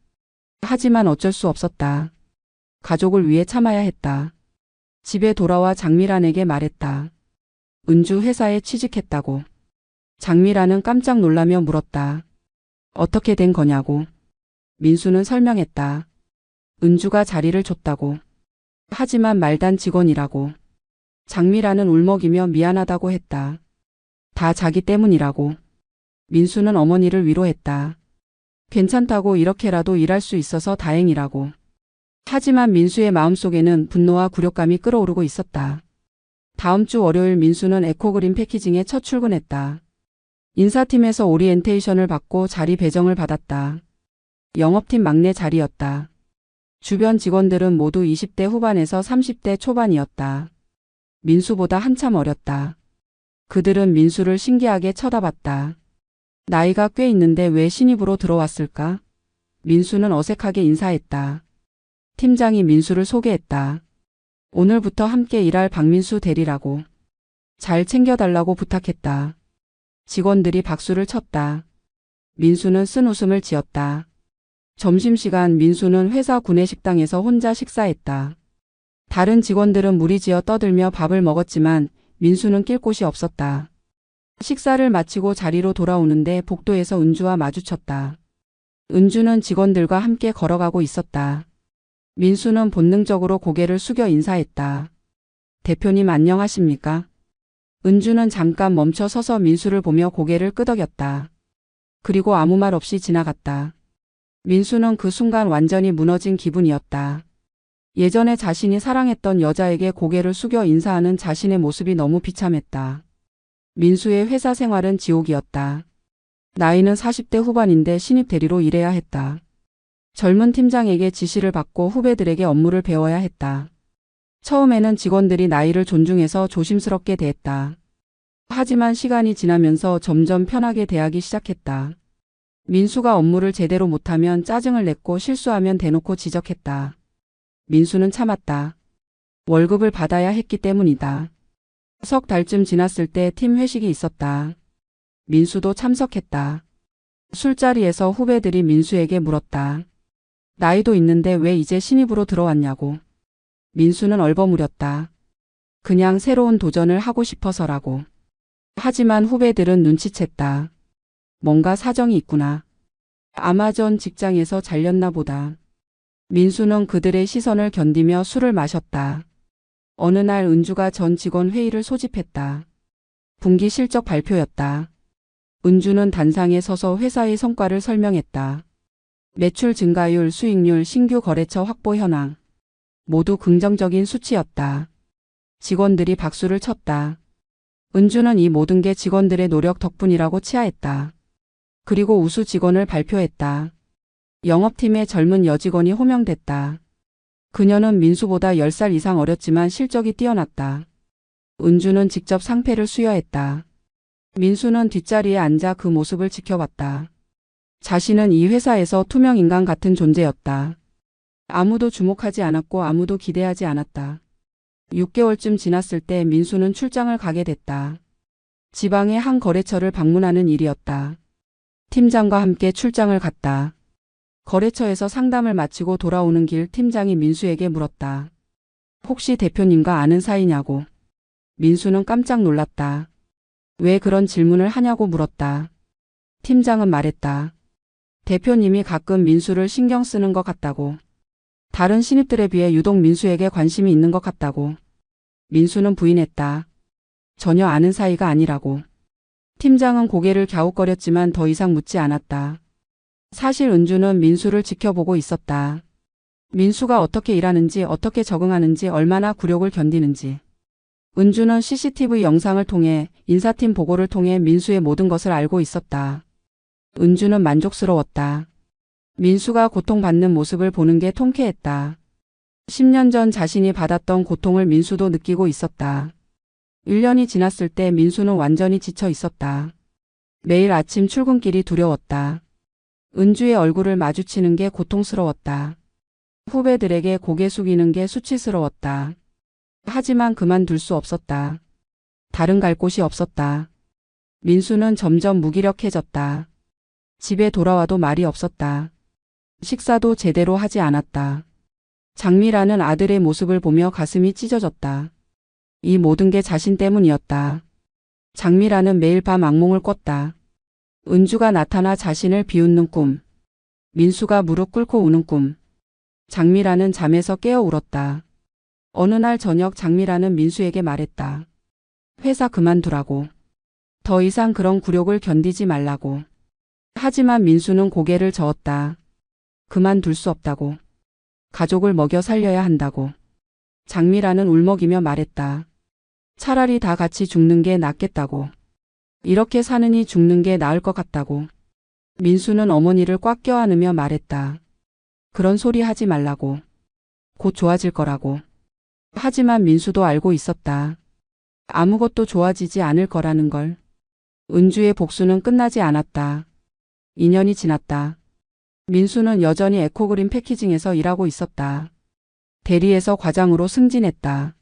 하지만 어쩔 수 없었다. 가족을 위해 참아야 했다. 집에 돌아와 장미란에게 말했다. 은주 회사에 취직했다고. 장미란은 깜짝 놀라며 물었다. 어떻게 된 거냐고. 민수는 설명했다. 은주가 자리를 줬다고. 하지만 말단 직원이라고. 장미란은 울먹이며 미안하다고 했다. 다 자기 때문이라고. 민수는 어머니를 위로했다. 괜찮다고 이렇게라도 일할 수 있어서 다행이라고. 하지만 민수의 마음속에는 분노와 굴욕감이 끓어오르고 있었다. 다음 주 월요일 민수는 에코그린 패키징에 첫 출근했다. 인사팀에서 오리엔테이션을 받고 자리 배정을 받았다. 영업팀 막내 자리였다. 주변 직원들은 모두 20대 후반에서 30대 초반이었다. 민수보다 한참 어렸다. 그들은 민수를 신기하게 쳐다봤다. 나이가 꽤 있는데 왜 신입으로 들어왔을까? 민수는 어색하게 인사했다. 팀장이 민수를 소개했다. 오늘부터 함께 일할 박민수 대리라고. 잘 챙겨달라고 부탁했다. 직원들이 박수를 쳤다. 민수는 쓴 웃음을 지었다. 점심시간 민수는 회사 구내식당에서 혼자 식사했다. 다른 직원들은 무리지어 떠들며 밥을 먹었지만 민수는 낄 곳이 없었다. 식사를 마치고 자리로 돌아오는데 복도에서 은주와 마주쳤다. 은주는 직원들과 함께 걸어가고 있었다. 민수는 본능적으로 고개를 숙여 인사했다. 대표님 안녕하십니까? 은주는 잠깐 멈춰 서서 민수를 보며 고개를 끄덕였다. 그리고 아무 말 없이 지나갔다. 민수는 그 순간 완전히 무너진 기분이었다. 예전에 자신이 사랑했던 여자에게 고개를 숙여 인사하는 자신의 모습이 너무 비참했다. 민수의 회사 생활은 지옥이었다. 나이는 40대 후반인데 신입 대리로 일해야 했다. 젊은 팀장에게 지시를 받고 후배들에게 업무를 배워야 했다. 처음에는 직원들이 나이를 존중해서 조심스럽게 대했다. 하지만 시간이 지나면서 점점 편하게 대하기 시작했다. 민수가 업무를 제대로 못하면 짜증을 냈고 실수하면 대놓고 지적했다. 민수는 참았다. 월급을 받아야 했기 때문이다. 석 달쯤 지났을 때 팀 회식이 있었다. 민수도 참석했다. 술자리에서 후배들이 민수에게 물었다. 나이도 있는데 왜 이제 신입으로 들어왔냐고. 민수는 얼버무렸다. 그냥 새로운 도전을 하고 싶어서라고. 하지만 후배들은 눈치챘다. 뭔가 사정이 있구나. 아마 전 직장에서 잘렸나 보다. 민수는 그들의 시선을 견디며 술을 마셨다. 어느 날 은주가 전 직원 회의를 소집했다. 분기 실적 발표였다. 은주는 단상에 서서 회사의 성과를 설명했다. 매출 증가율, 수익률, 신규 거래처 확보 현황. 모두 긍정적인 수치였다. 직원들이 박수를 쳤다. 은주는 이 모든 게 직원들의 노력 덕분이라고 치하했다. 그리고 우수 직원을 발표했다. 영업팀의 젊은 여직원이 호명됐다. 그녀는 민수보다 10살 이상 어렸지만 실적이 뛰어났다. 은주는 직접 상패를 수여했다. 민수는 뒷자리에 앉아 그 모습을 지켜봤다. 자신은 이 회사에서 투명인간 같은 존재였다. 아무도 주목하지 않았고 아무도 기대하지 않았다. 6개월쯤 지났을 때 민수는 출장을 가게 됐다. 지방의 한 거래처를 방문하는 일이었다. 팀장과 함께 출장을 갔다. 거래처에서 상담을 마치고 돌아오는 길 팀장이 민수에게 물었다. 혹시 대표님과 아는 사이냐고. 민수는 깜짝 놀랐다. 왜 그런 질문을 하냐고 물었다. 팀장은 말했다. 대표님이 가끔 민수를 신경 쓰는 것 같다고. 다른 신입들에 비해 유독 민수에게 관심이 있는 것 같다고. 민수는 부인했다. 전혀 아는 사이가 아니라고. 팀장은 고개를 갸웃거렸지만 더 이상 묻지 않았다. 사실 은주는 민수를 지켜보고 있었다. 민수가 어떻게 일하는지, 어떻게 적응하는지, 얼마나 굴욕을 견디는지. 은주는 CCTV 영상을 통해, 인사팀 보고를 통해 민수의 모든 것을 알고 있었다. 은주는 만족스러웠다. 민수가 고통받는 모습을 보는 게 통쾌했다. 10년 전 자신이 받았던 고통을 민수도 느끼고 있었다. 1년이 지났을 때 민수는 완전히 지쳐 있었다. 매일 아침 출근길이 두려웠다. 은주의 얼굴을 마주치는 게 고통스러웠다. 후배들에게 고개 숙이는 게 수치스러웠다. 하지만 그만둘 수 없었다. 다른 갈 곳이 없었다. 민수는 점점 무기력해졌다. 집에 돌아와도 말이 없었다. 식사도 제대로 하지 않았다. 장미라는 아들의 모습을 보며 가슴이 찢어졌다. 이 모든 게 자신 때문이었다. 장미라는 매일 밤 악몽을 꿨다. 은주가 나타나 자신을 비웃는 꿈. 민수가 무릎 꿇고 우는 꿈. 장미라는 잠에서 깨어 울었다. 어느 날 저녁 장미라는 민수에게 말했다. 회사 그만두라고. 더 이상 그런 굴욕을 견디지 말라고. 하지만 민수는 고개를 저었다. 그만둘 수 없다고. 가족을 먹여 살려야 한다고. 장미라는 울먹이며 말했다. 차라리 다 같이 죽는 게 낫겠다고. 이렇게 사느니 죽는 게 나을 것 같다고. 민수는 어머니를 꽉 껴안으며 말했다. 그런 소리 하지 말라고. 곧 좋아질 거라고. 하지만 민수도 알고 있었다. 아무것도 좋아지지 않을 거라는 걸. 은주의 복수는 끝나지 않았다. 2년이 지났다. 민수는 여전히 에코그린 패키징에서 일하고 있었다. 대리에서 과장으로 승진했다.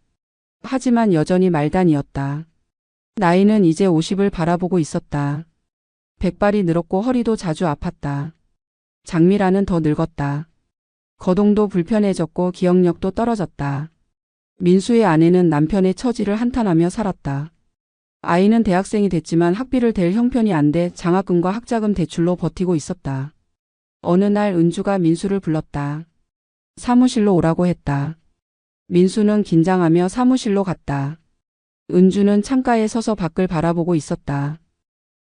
하지만 여전히 말단이었다. 나이는 이제 50을 바라보고 있었다. 백발이 늘었고 허리도 자주 아팠다. 장미라는 더 늙었다. 거동도 불편해졌고 기억력도 떨어졌다. 민수의 아내는 남편의 처지를 한탄하며 살았다. 아이는 대학생이 됐지만 학비를 댈 형편이 안 돼 장학금과 학자금 대출로 버티고 있었다. 어느 날 은주가 민수를 불렀다. 사무실로 오라고 했다. 민수는 긴장하며 사무실로 갔다. 은주는 창가에 서서 밖을 바라보고 있었다.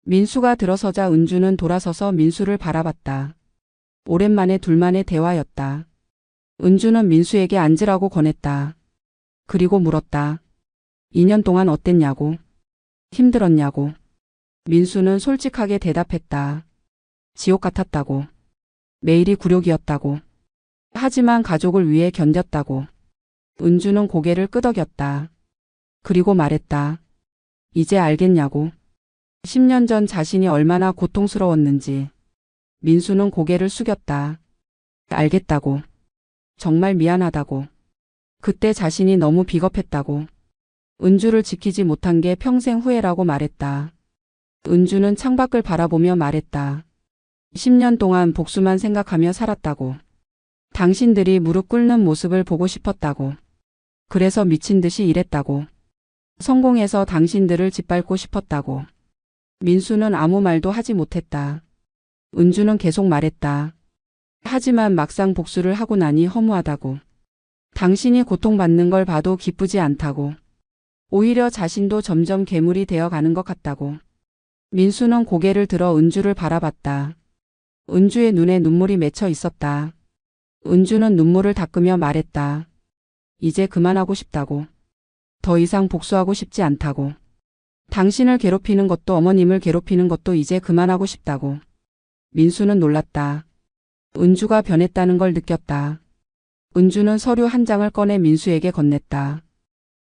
민수가 들어서자 은주는 돌아서서 민수를 바라봤다. 오랜만에 둘만의 대화였다. 은주는 민수에게 앉으라고 권했다. 그리고 물었다. 2년 동안 어땠냐고. 힘들었냐고. 민수는 솔직하게 대답했다. 지옥 같았다고. 매일이 굴욕이었다고. 하지만 가족을 위해 견뎠다고. 은주는 고개를 끄덕였다. 그리고 말했다. 이제 알겠냐고. 10년 전 자신이 얼마나 고통스러웠는지. 민수는 고개를 숙였다. 알겠다고. 정말 미안하다고. 그때 자신이 너무 비겁했다고. 은주를 지키지 못한 게 평생 후회라고 말했다. 은주는 창밖을 바라보며 말했다. 10년 동안 복수만 생각하며 살았다고. 당신들이 무릎 꿇는 모습을 보고 싶었다고. 그래서 미친 듯이 일했다고. 성공해서 당신들을 짓밟고 싶었다고. 민수는 아무 말도 하지 못했다. 은주는 계속 말했다. 하지만 막상 복수를 하고 나니 허무하다고. 당신이 고통받는 걸 봐도 기쁘지 않다고. 오히려 자신도 점점 괴물이 되어 가는 것 같다고. 민수는 고개를 들어 은주를 바라봤다. 은주의 눈에 눈물이 맺혀 있었다. 은주는 눈물을 닦으며 말했다. 이제 그만하고 싶다고. 더 이상 복수하고 싶지 않다고. 당신을 괴롭히는 것도 어머님을 괴롭히는 것도 이제 그만하고 싶다고. 민수는 놀랐다. 은주가 변했다는 걸 느꼈다. 은주는 서류 한 장을 꺼내 민수에게 건넸다.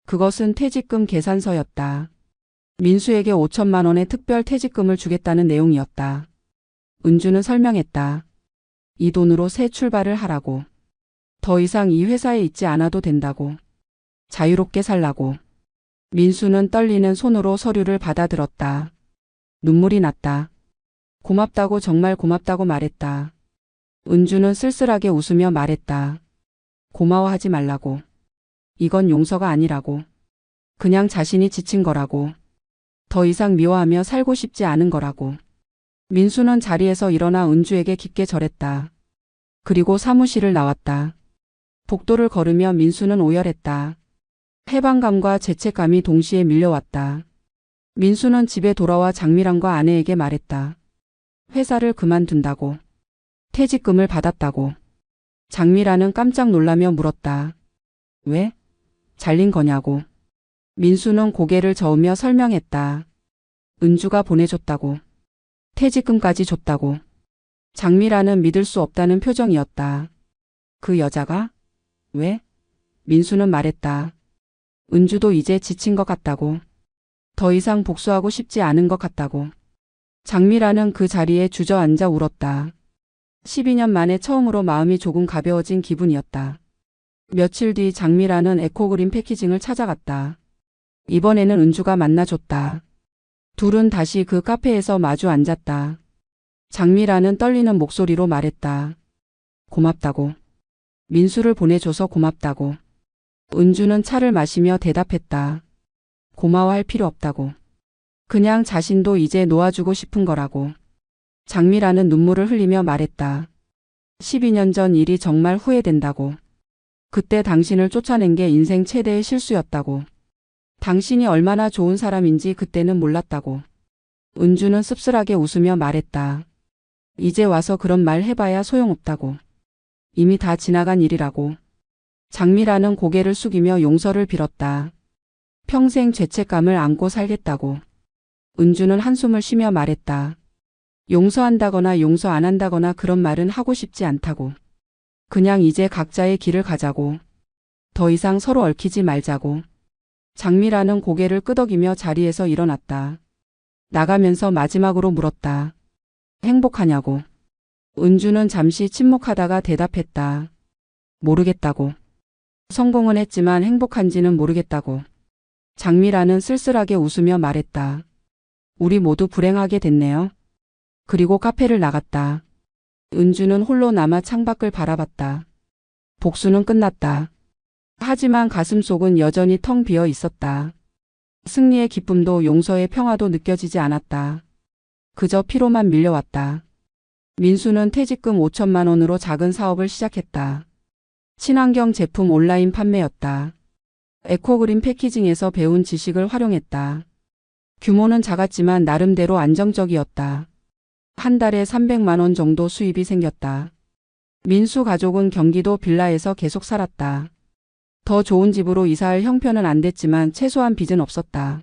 그것은 퇴직금 계산서였다. 민수에게 5천만 원의 특별 퇴직금을 주겠다는 내용이었다. 은주는 설명했다. 이 돈으로 새 출발을 하라고. 더 이상 이 회사에 있지 않아도 된다고. 자유롭게 살라고. 민수는 떨리는 손으로 서류를 받아들었다. 눈물이 났다. 고맙다고 정말 고맙다고 말했다. 은주는 쓸쓸하게 웃으며 말했다. 고마워하지 말라고. 이건 용서가 아니라고. 그냥 자신이 지친 거라고. 더 이상 미워하며 살고 싶지 않은 거라고. 민수는 자리에서 일어나 은주에게 깊게 절했다. 그리고 사무실을 나왔다. 복도를 걸으며 민수는 오열했다. 해방감과 죄책감이 동시에 밀려왔다. 민수는 집에 돌아와 장미란과 아내에게 말했다. 회사를 그만둔다고. 퇴직금을 받았다고. 장미란은 깜짝 놀라며 물었다. 왜? 잘린 거냐고. 민수는 고개를 저으며 설명했다. 은주가 보내줬다고. 퇴직금까지 줬다고. 장미란은 믿을 수 없다는 표정이었다. 그 여자가? 왜? 민수는 말했다. 은주도 이제 지친 것 같다고. 더 이상 복수하고 싶지 않은 것 같다고. 장미란은 그 자리에 주저앉아 울었다. 12년 만에 처음으로 마음이 조금 가벼워진 기분이었다. 며칠 뒤 장미란은 에코그린 패키징을 찾아갔다. 이번에는 은주가 만나줬다. 둘은 다시 그 카페에서 마주 앉았다. 장미란은 떨리는 목소리로 말했다. 고맙다고. 민수를 보내줘서 고맙다고. 은주는 차를 마시며 대답했다. 고마워할 필요 없다고. 그냥 자신도 이제 놓아주고 싶은 거라고. 장미란은 눈물을 흘리며 말했다. 12년 전 일이 정말 후회된다고. 그때 당신을 쫓아낸 게 인생 최대의 실수였다고. 당신이 얼마나 좋은 사람인지 그때는 몰랐다고. 은주는 씁쓸하게 웃으며 말했다. 이제 와서 그런 말 해봐야 소용없다고. 이미 다 지나간 일이라고. 장미란은 고개를 숙이며 용서를 빌었다. 평생 죄책감을 안고 살겠다고. 은주는 한숨을 쉬며 말했다. 용서한다거나 용서 안 한다거나 그런 말은 하고 싶지 않다고. 그냥 이제 각자의 길을 가자고. 더 이상 서로 얽히지 말자고. 장미란은 고개를 끄덕이며 자리에서 일어났다. 나가면서 마지막으로 물었다. 행복하냐고. 은주는 잠시 침묵하다가 대답했다. 모르겠다고. 성공은 했지만 행복한지는 모르겠다고. 장미란은 쓸쓸하게 웃으며 말했다. 우리 모두 불행하게 됐네요. 그리고 카페를 나갔다. 은주는 홀로 남아 창밖을 바라봤다. 복수는 끝났다. 하지만 가슴속은 여전히 텅 비어 있었다. 승리의 기쁨도 용서의 평화도 느껴지지 않았다. 그저 피로만 밀려왔다. 민수는 퇴직금 5천만 원으로 작은 사업을 시작했다. 친환경 제품 온라인 판매였다. 에코그린 패키징에서 배운 지식을 활용했다. 규모는 작았지만 나름대로 안정적이었다. 한 달에 300만 원 정도 수입이 생겼다. 민수 가족은 경기도 빌라에서 계속 살았다. 더 좋은 집으로 이사할 형편은 안 됐지만 최소한 빚은 없었다.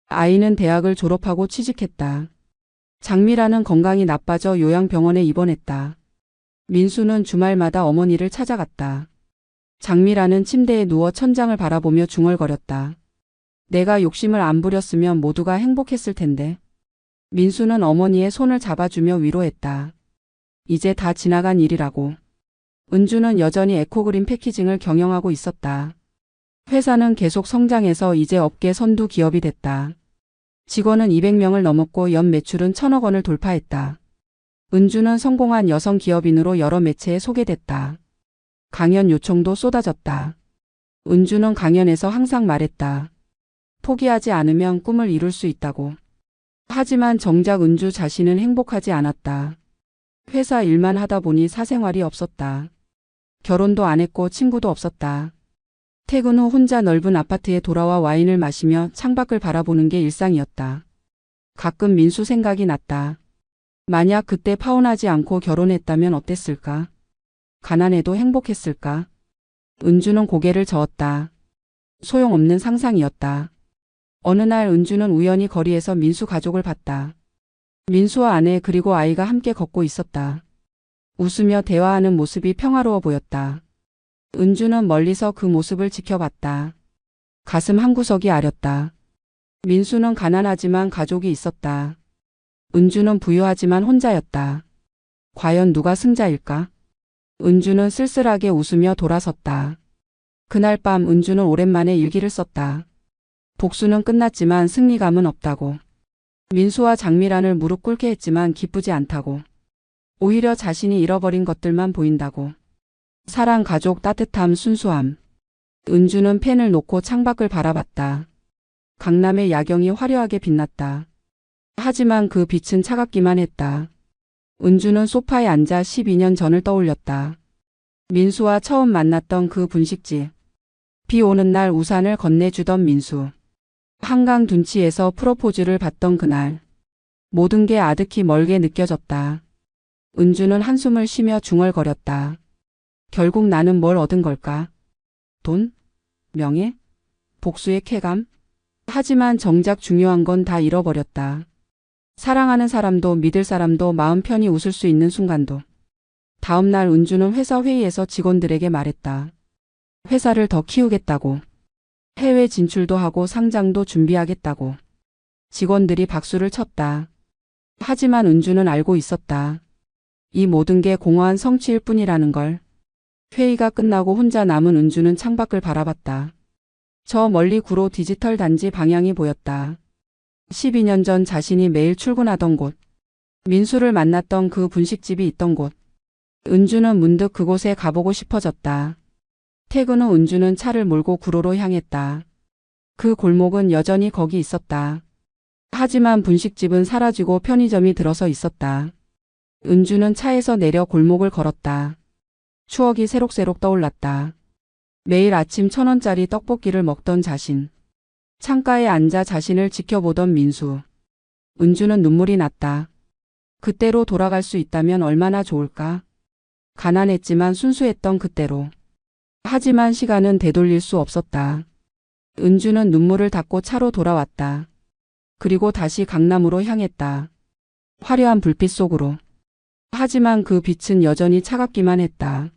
아이는 대학을 졸업하고 취직했다. 장미란은 건강이 나빠져 요양병원에 입원했다. 민수는 주말마다 어머니를 찾아갔다. 장미란은 침대에 누워 천장을 바라보며 중얼거렸다. 내가 욕심을 안 부렸으면 모두가 행복했을 텐데. 민수는 어머니의 손을 잡아주며 위로했다. 이제 다 지나간 일이라고. 은주는 여전히 에코그린 패키징을 경영하고 있었다. 회사는 계속 성장해서 이제 업계 선두 기업이 됐다. 직원은 200명을 넘었고 연 매출은 1,000억 원을 돌파했다. 은주는 성공한 여성 기업인으로 여러 매체에 소개됐다. 강연 요청도 쏟아졌다. 은주는 강연에서 항상 말했다. 포기하지 않으면 꿈을 이룰 수 있다고. 하지만 정작 은주 자신은 행복하지 않았다. 회사 일만 하다 보니 사생활이 없었다. 결혼도 안 했고 친구도 없었다. 퇴근 후 혼자 넓은 아파트에 돌아와 와인을 마시며 창밖을 바라보는 게 일상이었다. 가끔 민수 생각이 났다. 만약 그때 파혼하지 않고 결혼했다면 어땠을까? 가난해도 행복했을까? 은주는 고개를 저었다. 소용없는 상상이었다. 어느 날 은주는 우연히 거리에서 민수 가족을 봤다. 민수와 아내 그리고 아이가 함께 걷고 있었다. 웃으며 대화하는 모습이 평화로워 보였다. 은주는 멀리서 그 모습을 지켜봤다. 가슴 한구석이 아렸다. 민수는 가난하지만 가족이 있었다. 은주는 부유하지만 혼자였다. 과연 누가 승자일까? 은주는 쓸쓸하게 웃으며 돌아섰다. 그날 밤 은주는 오랜만에 일기를 썼다. 복수는 끝났지만 승리감은 없다고. 민수와 장미란을 무릎 꿇게 했지만 기쁘지 않다고. 오히려 자신이 잃어버린 것들만 보인다고. 사랑, 가족, 따뜻함, 순수함. 은주는 펜을 놓고 창밖을 바라봤다. 강남의 야경이 화려하게 빛났다. 하지만 그 빛은 차갑기만 했다. 은주는 소파에 앉아 12년 전을 떠올렸다. 민수와 처음 만났던 그 분식집. 비 오는 날 우산을 건네주던 민수. 한강 둔치에서 프로포즈를 받던 그날. 모든 게 아득히 멀게 느껴졌다. 은주는 한숨을 쉬며 중얼거렸다. 결국 나는 뭘 얻은 걸까? 돈? 명예? 복수의 쾌감? 하지만 정작 중요한 건 다 잃어버렸다. 사랑하는 사람도 믿을 사람도 마음 편히 웃을 수 있는 순간도. 다음 날 은주는 회사 회의에서 직원들에게 말했다. 회사를 더 키우겠다고. 해외 진출도 하고 상장도 준비하겠다고. 직원들이 박수를 쳤다. 하지만 은주는 알고 있었다. 이 모든 게 공허한 성취일 뿐이라는 걸. 회의가 끝나고 혼자 남은 은주는 창밖을 바라봤다. 저 멀리 구로 디지털 단지 방향이 보였다. 12년 전 자신이 매일 출근하던 곳. 민수를 만났던 그 분식집이 있던 곳. 은주는 문득 그곳에 가보고 싶어졌다. 퇴근 후 은주는 차를 몰고 구로로 향했다. 그 골목은 여전히 거기 있었다. 하지만 분식집은 사라지고 편의점이 들어서 있었다. 은주는 차에서 내려 골목을 걸었다. 추억이 새록새록 떠올랐다. 매일 아침 1,000원짜리 떡볶이를 먹던 자신. 창가에 앉아 자신을 지켜보던 민수. 은주는 눈물이 났다. 그때로 돌아갈 수 있다면 얼마나 좋을까? 가난했지만 순수했던 그때로. 하지만 시간은 되돌릴 수 없었다. 은주는 눈물을 닦고 차로 돌아왔다. 그리고 다시 강남으로 향했다. 화려한 불빛 속으로. 하지만 그 빛은 여전히 차갑기만 했다.